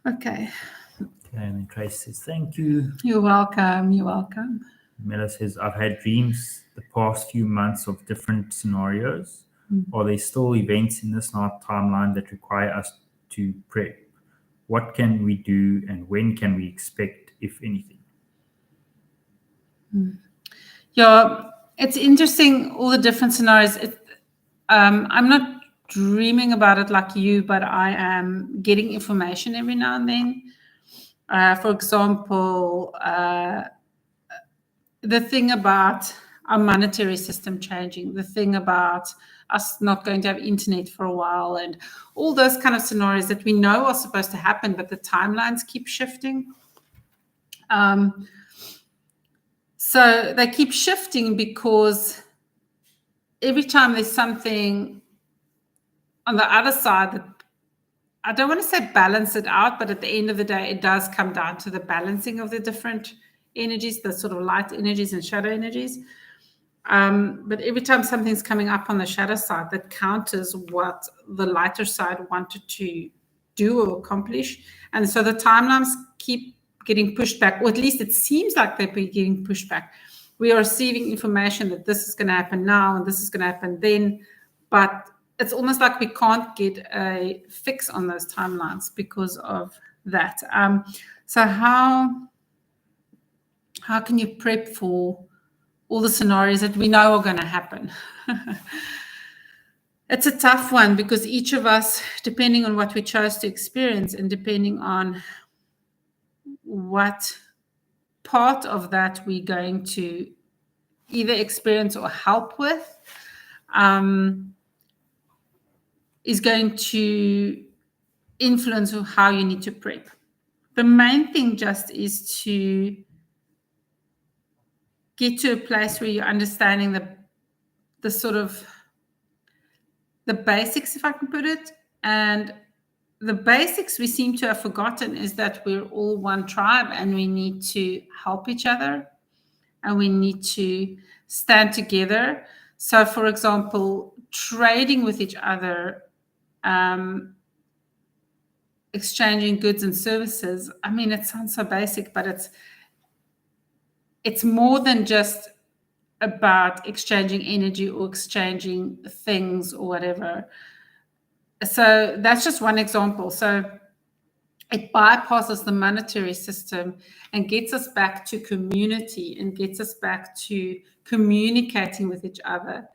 Okay. And then Trace says, thank you. You're welcome. You're welcome. Mela says, I've had dreams the past few months of different scenarios. Are there still events in this timeline that require us to prep? What can we do and when can we expect, if anything? Yeah, it's interesting, all the different scenarios. I'm not dreaming about it like you, but I am getting information every now and then. For example, the thing about our monetary system changing, the thing about us not going to have internet for a while, and all those kind of scenarios that we know are supposed to happen, but the timelines keep shifting. So they keep shifting because every time there's something on the other side that, I don't want to say balance it out, but at the end of the day, it does come down to the balancing of the different energies, the sort of light energies and shadow energies. But every time something's coming up on the shadow side that counters what the lighter side wanted to do or accomplish. And so the timelines keep getting pushed back, or at least it seems like they're getting pushed back. We are receiving information that this is going to happen now and this is going to happen then, but it's almost like we can't get a fix on those timelines because of that. So how can you prep for all the scenarios that we know are going to happen? It's a tough one because each of us, depending on what we chose to experience and depending on what part of that we're going to either experience or help with, is going to influence how you need to prep. The main thing just is to get to a place where you're understanding the sort of the basics, if I can put it. And the basics we seem to have forgotten is that we're all one tribe and we need to help each other and we need to stand together. So, for example, trading with each other, exchanging goods and services. I mean, it sounds so basic, but it's more than just about exchanging energy or exchanging things or whatever. So that's just one example. So it bypasses the monetary system and gets us back to community and gets us back to communicating with each other.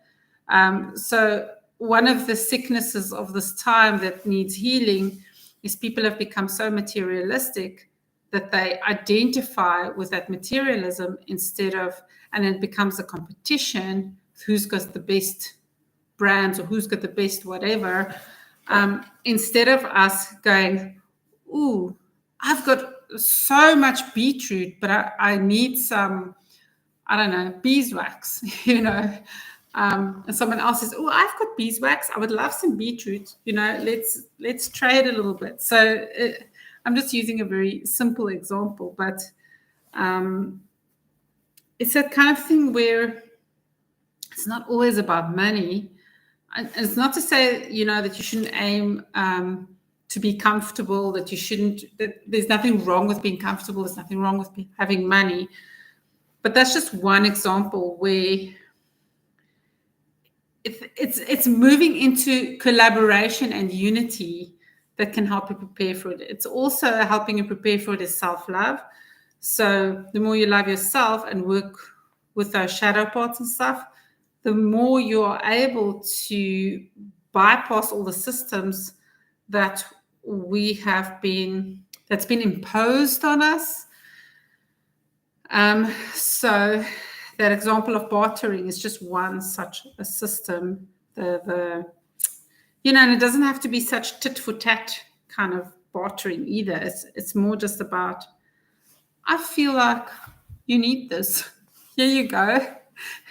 So one of the sicknesses of this time that needs healing is people have become so materialistic that they identify with that materialism instead of, and it becomes a competition, who's got the best brands or who's got the best whatever, instead of us going, ooh, I've got so much beetroot, but I need some, I don't know, beeswax, and someone else says, oh, I've got beeswax, I would love some beetroot, let's trade a little bit. So I'm just using a very simple example, but it's that kind of thing where it's not always about money. And it's not to say, that you shouldn't aim to be comfortable, that there's nothing wrong with being comfortable, there's nothing wrong with having money. But that's just one example where it's moving into collaboration and unity that can help you prepare for it. It's also helping you prepare for it is self-love. So the more you love yourself and work with those shadow parts and stuff, the more you are able to bypass all the systems that that's been imposed on us. So that example of bartering is just one such a system. And it doesn't have to be such tit for tat kind of bartering either. It's more just about, I feel like you need this. Here you go.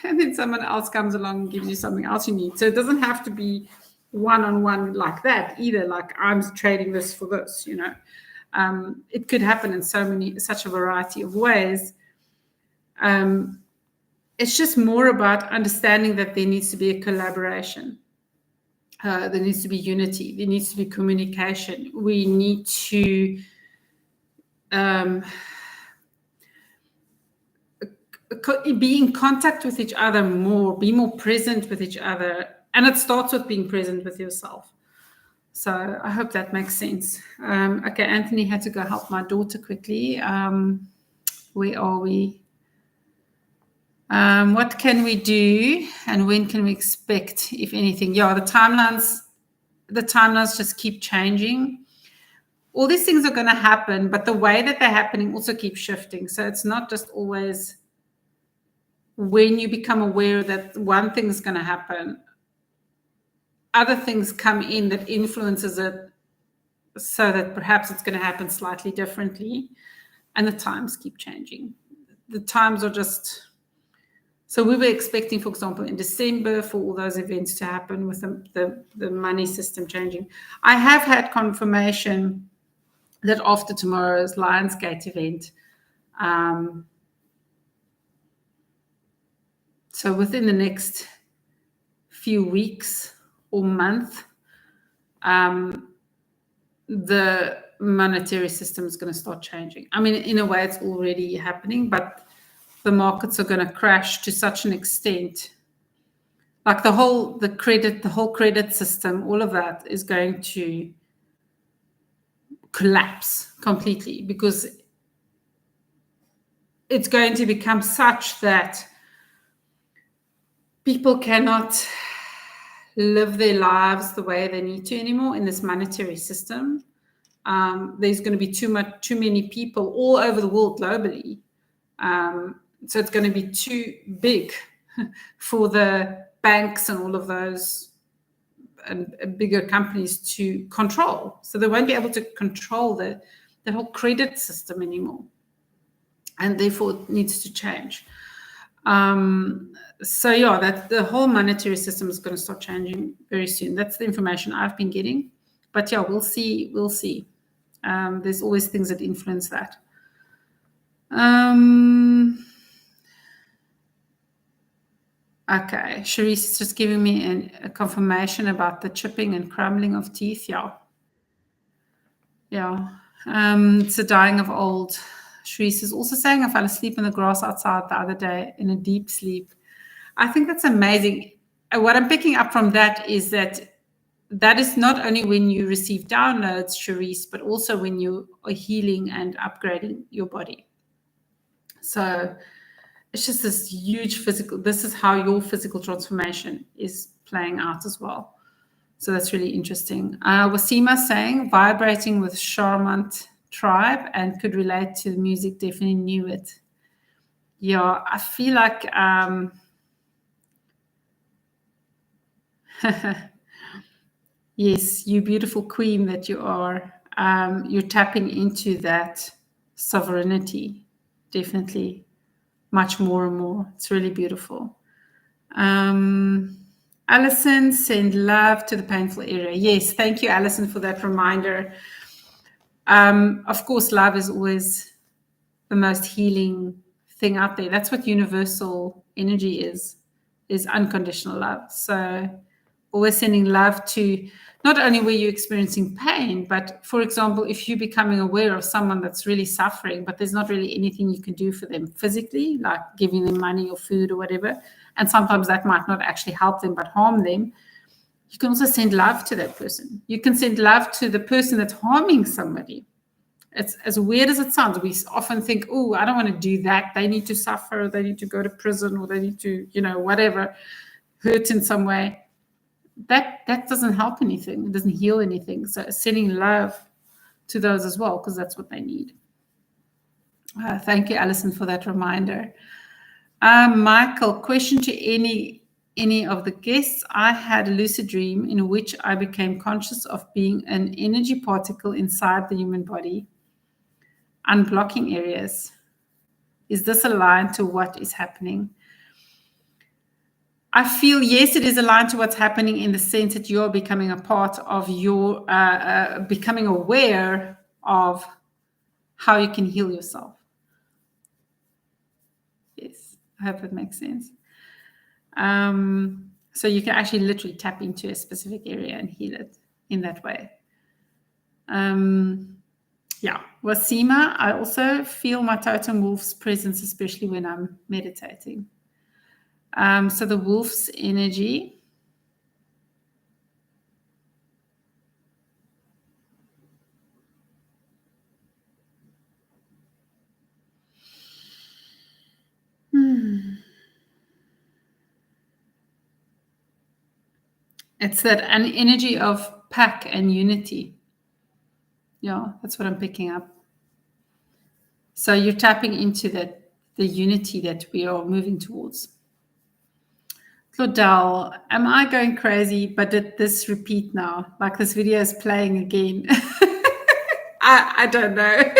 And then someone else comes along and gives you something else you need. So it doesn't have to be one-on-one like that either, like I'm trading this for this, It could happen in such a variety of ways. It's just more about understanding that there needs to be a collaboration. There needs to be unity. There needs to be communication. We need to be in contact with each other more, be more present with each other. And it starts with being present with yourself. So I hope that makes sense. Okay, Anthony had to go help my daughter quickly. Where are we? What can we do and when can we expect, if anything? Yeah, the timelines just keep changing. All these things are going to happen, but the way that they're happening also keeps shifting. So it's not just always when you become aware that one thing is going to happen, other things come in that influences it, so that perhaps it's going to happen slightly differently, and the times keep changing. The times are just, so we were expecting, for example, in December for all those events to happen with the money system changing. I have had confirmation that after tomorrow's Lionsgate event, so within the next few weeks or month, the monetary system is going to start changing. I mean, in a way, it's already happening, but the markets are going to crash to such an extent. Like the whole credit system, all of that is going to collapse completely, because it's going to become such that people cannot live their lives the way they need to anymore in this monetary system. There's going to be too many people all over the world globally. So it's going to be too big for the banks and all of those and bigger companies to control. So they won't be able to control the whole credit system anymore. And therefore it needs to change. So yeah, that the whole monetary system is going to start changing very soon. That's the information I've been getting. But yeah, we'll see. There's always things that influence that. Okay, Sharice is just giving me a confirmation about the chipping and crumbling of teeth. Yeah. It's a dying of old. Sharice is also saying, I fell asleep in the grass outside the other day in a deep sleep. I think that's amazing. What I'm picking up from that is that is not only when you receive downloads, Sharice, but also when you are healing and upgrading your body. So it's just this huge this is how your physical transformation is playing out as well. So that's really interesting. Wasima saying, vibrating with Charmant tribe and could relate to the music, definitely knew it. Yeah, I feel like yes, you beautiful queen that you are, you're tapping into that sovereignty, definitely, much more and more. It's really beautiful. Alison, send love to the painful area. Yes, thank you, Alison, for that reminder. Of course, love is always the most healing thing out there. That's what universal energy is unconditional love. So always sending love to not only where you're experiencing pain, but for example, if you're becoming aware of someone that's really suffering, but there's not really anything you can do for them physically, like giving them money or food or whatever, and sometimes that might not actually help them but harm them, you can also send love to that person. You can send love to the person that's harming somebody. It's as weird as it sounds. We often think, oh, I don't want to do that. They need to suffer, they need to go to prison, or they need to, whatever, hurt in some way. That doesn't help anything. It doesn't heal anything. So sending love to those as well, because that's what they need. Thank you, Alison, for that reminder. Michael, question to any of the guests. I had a lucid dream in which I became conscious of being an energy particle inside the human body, unblocking areas. Is this aligned to what is happening? I feel, yes, it is aligned to what's happening in the sense that you're becoming a part of your, becoming aware of how you can heal yourself. Yes, I hope that makes sense. So you can actually literally tap into a specific area and heal it in that way. Yeah, Wasima, I also feel my totem wolf's presence, especially when I'm meditating. So the wolf's energy. It's that an energy of pack and unity. Yeah, that's what I'm picking up. So you're tapping into the unity that we are moving towards. Claudel, am I going crazy? But did this repeat now? Like this video is playing again. I don't know.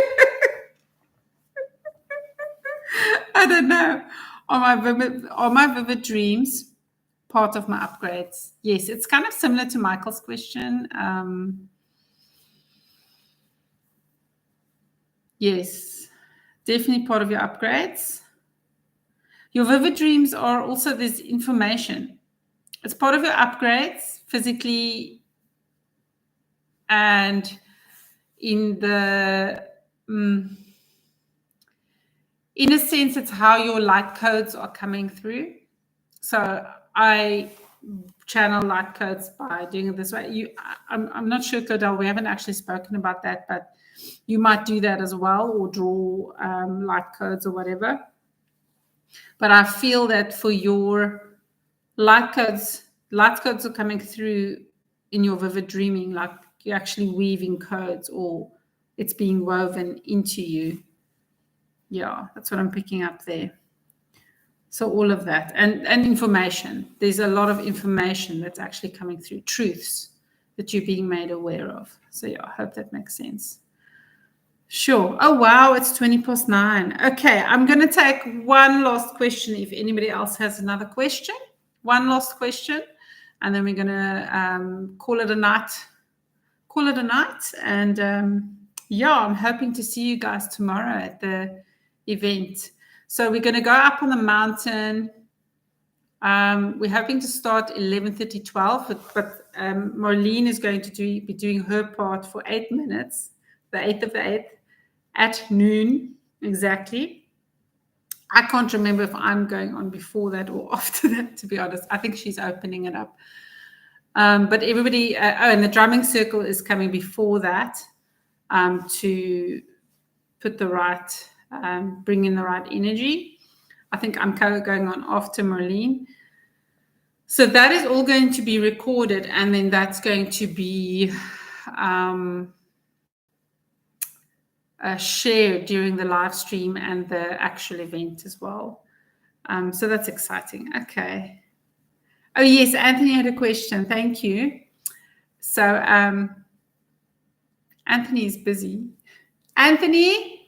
I don't know. Are my vivid dreams part of my upgrades? Yes, it's kind of similar to Michael's question. Yes, definitely part of your upgrades. Your vivid dreams are also this information. It's part of your upgrades physically, and in the in a sense, it's how your light codes are coming through. So I channel light codes by doing it this way. I'm not sure, Claudel, we haven't actually spoken about that, but you might do that as well, or draw light codes or whatever. But I feel that for your light codes are coming through in your vivid dreaming, like you're actually weaving codes, or it's being woven into you. Yeah, that's what I'm picking up there. So all of that and information. There's a lot of information that's actually coming through, truths that you're being made aware of. So yeah, I hope that makes sense. Sure. Oh, wow, it's 9:20. Okay, I'm going to take one last question if anybody else has another question. One last question, and then we're going to call it a night. And yeah, I'm hoping to see you guys tomorrow at the event. So we're going to go up on the mountain. We're hoping to start 11:30, 12, but Marlene is going to be doing her part for 8 minutes, the 8th of the 8th, at noon exactly. I can't remember if I'm going on before that or after that, to be honest. I think she's opening it up. But everybody, and the drumming circle is coming before that to put the right, bring in the right energy. I think I'm going on after Marlene. So that is all going to be recorded, and then that's going to be shared during the live stream and the actual event as well. So that's exciting. Okay. Oh, yes, Anthony had a question. Thank you. So Anthony is busy. Anthony?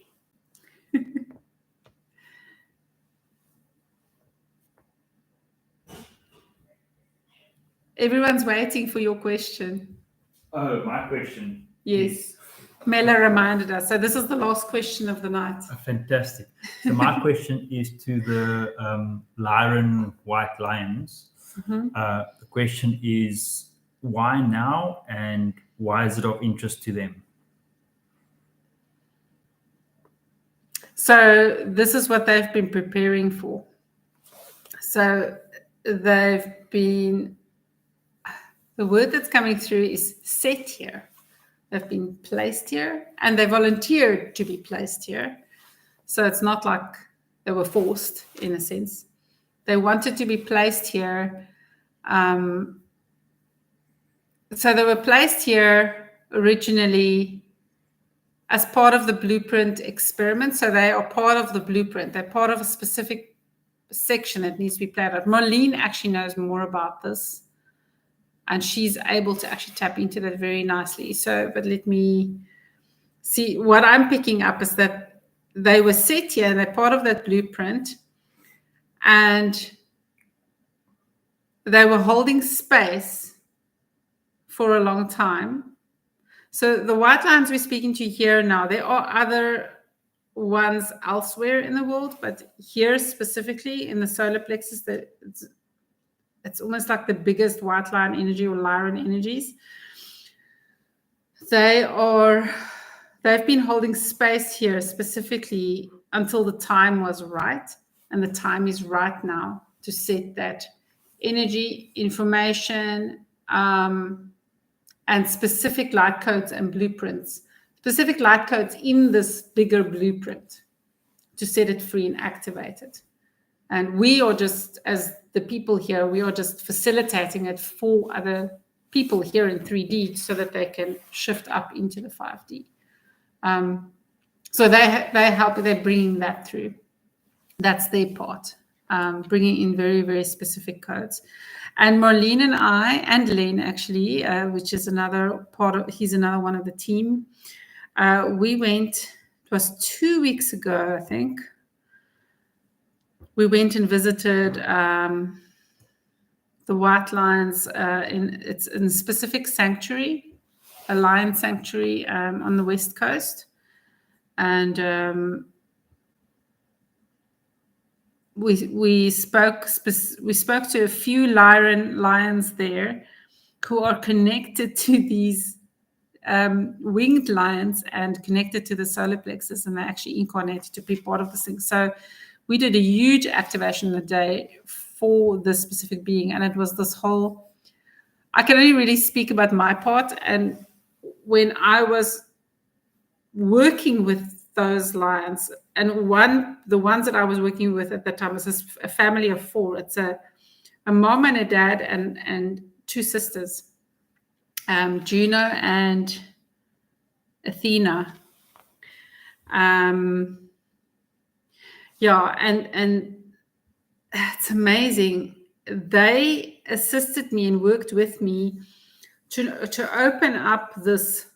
Everyone's waiting for your question. Oh, my question. Yes. Mela reminded us. So this is the last question of the night. Fantastic. So my question is to the Lyran White Lions. The question is, why now, and why is it of interest to them? So this is what they've been preparing for. So they've been, the word that's coming through is set here. They've been placed here, and they volunteered to be placed here. So it's not like they were forced, in a sense. They wanted to be placed here. So they were placed here originally as part of the blueprint experiment. So they are part of the blueprint. They're part of a specific section that needs to be played out. Marlene actually knows more about this, and she's able to actually tap into that very nicely. So, but let me see. What I'm picking up is that they were set here, and they're part of that blueprint, and they were holding space for a long time. So the white lines we're speaking to here now, there are other ones elsewhere in the world, but here specifically in the solar plexus, that it's almost like the biggest white line energy or Lyran energies. They've been holding space here specifically until the time was right, and the time is right now to set that energy, information, and specific light codes and blueprints, specific light codes in this bigger blueprint to set it free and activate it. And we are just, as the people here, we are just facilitating it for other people here in 3D so that they can shift up into the 5D. So they help, they're bringing that through. That's their part. bringing in very, very specific codes. And Marlene and I, and Len actually, which is another part of, he's another one of the team. We went, it was 2 weeks ago, I think. We went and visited the white lions it's in a specific sanctuary, a lion sanctuary on the West Coast. And we spoke to a few lions there who are connected to these winged lions and connected to the solar plexus, and they actually incarnated to be part of this thing. So we did a huge activation in the day for this specific being, and it was this whole, I can only really speak about my part. And when I was working with those lions, and the ones that I was working with at the time was a family of 4. It's a mom and a dad and 2 sisters, Juno and Athena. Yeah, and it's amazing. They assisted me and worked with me to open up this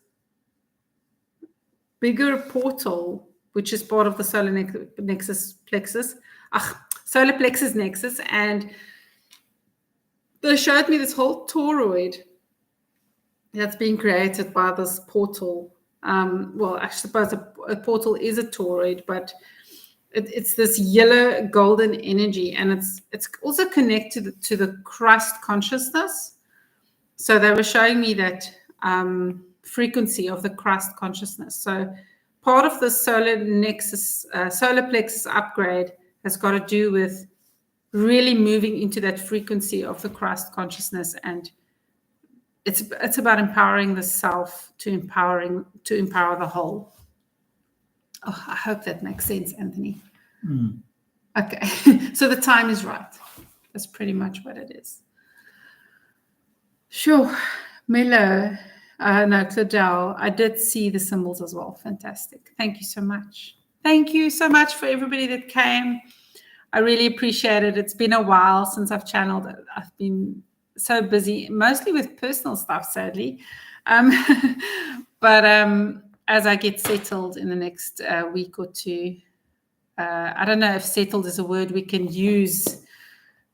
bigger portal, which is part of the solar plexus nexus, and they showed me this whole toroid that's being created by this portal. Well, I suppose a portal is a toroid, but it's this yellow golden energy, and it's also connected to the Christ consciousness. So they were showing me that frequency of the Christ consciousness. So part of the solar plexus upgrade has got to do with really moving into that frequency of the Christ consciousness, and it's about empowering the self to empower the whole. Oh, I hope that makes sense, Anthony. Okay, so the time is right. That's pretty much what it is. Sure, Milo. No, Claudel, I did see the symbols as well. Fantastic. Thank you so much. Thank you so much for everybody that came. I really appreciate it. It's been a while since I've channeled. I've been so busy, mostly with personal stuff, sadly. But as I get settled in the next week or 2, I don't know if settled is a word we can use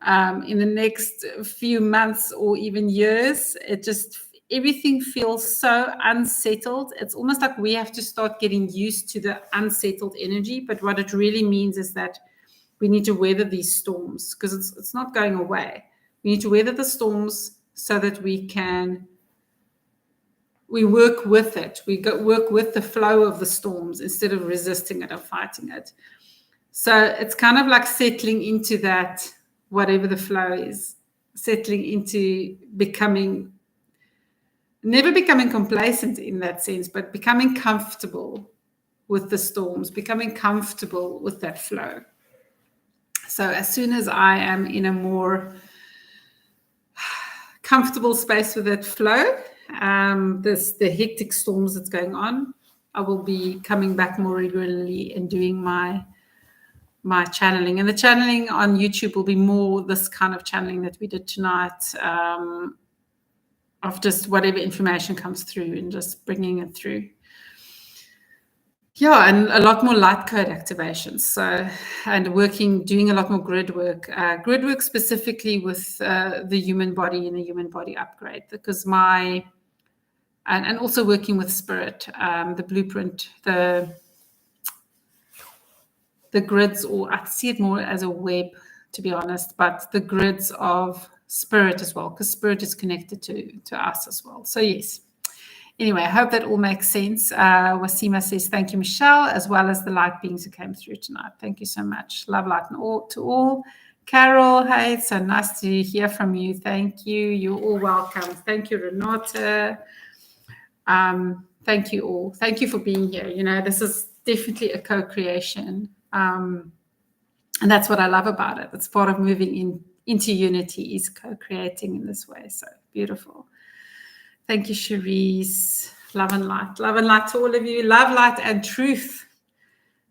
in the next few months or even years. Everything feels so unsettled. It's almost like we have to start getting used to the unsettled energy. But what it really means is that we need to weather these storms, because it's not going away. We need to weather the storms so that we work with it. Work with the flow of the storms instead of resisting it or fighting it. So it's kind of like settling into that, whatever the flow is, settling into never becoming complacent in that sense, but becoming comfortable with the storms, becoming comfortable with that flow. So as soon as I am in a more comfortable space with that flow, the hectic storms that's going on, I will be coming back more regularly and doing my channeling. And the channeling on YouTube will be more this kind of channeling that we did tonight, of just whatever information comes through and just bringing it through. Yeah, and a lot more light code activations. So, and doing a lot more grid work specifically with the human body and the human body upgrade, because and also working with spirit, the blueprint, the grids, or I see it more as a web, to be honest, but the grids of spirit as well, because spirit is connected to us as well. So yes. Anyway, I hope that all makes sense. Wasima says, thank you, Michelle, as well as the light beings who came through tonight. Thank you so much. Love, light, and all to all. Carol, hey, it's so nice to hear from you. Thank you. You're all welcome. Thank you, Renata. Thank you all. Thank you for being here. You know, this is definitely a co-creation. And that's what I love about it. It's part of moving into unity, is co-creating in this way. So beautiful. Thank you, Cherise. Love and light. Love and light to all of you. Love, light, and truth.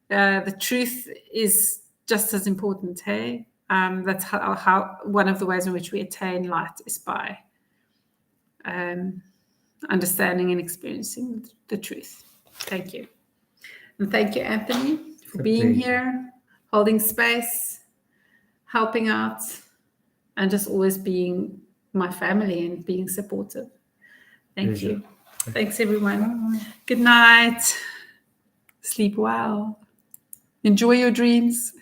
The truth is just as important, hey? That's how one of the ways in which we attain light is by understanding and experiencing the truth. Thank you. And thank you, Anthony, for being here, holding space, helping out, and just always being my family and being supportive. Thank you. Thanks, everyone. Good night. Sleep well. Enjoy your dreams.